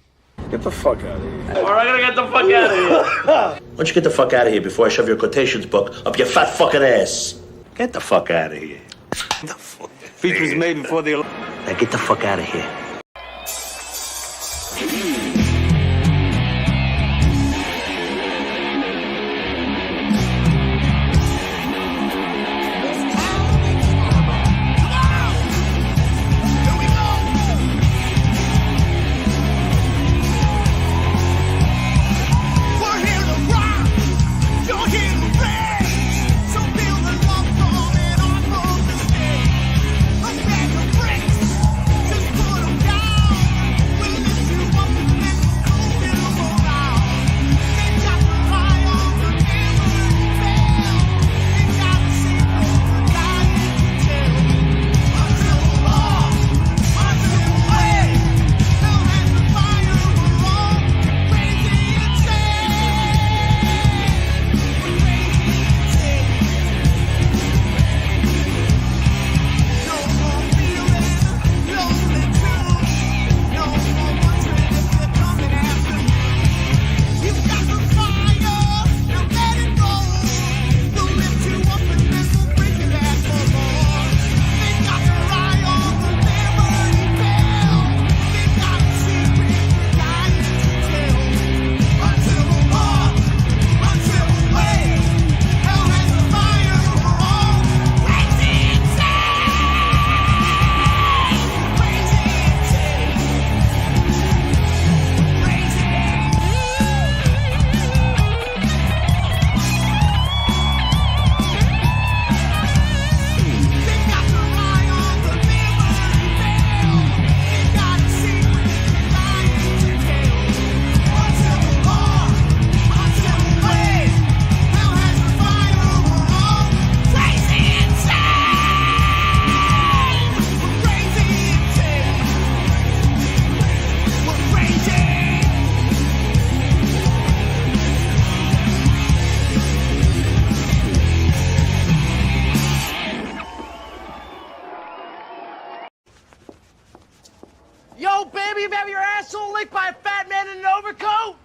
Get the fuck out of here. Or I'm gonna get the fuck out of here. Why don't you get the fuck out of here before I shove your quotations book up your fat fucking ass? Get the fuck out of here. Features made before the... Now get the fuck out of here. Just put 'em down. Yo, baby, you have your asshole licked by a fat man in an overcoat?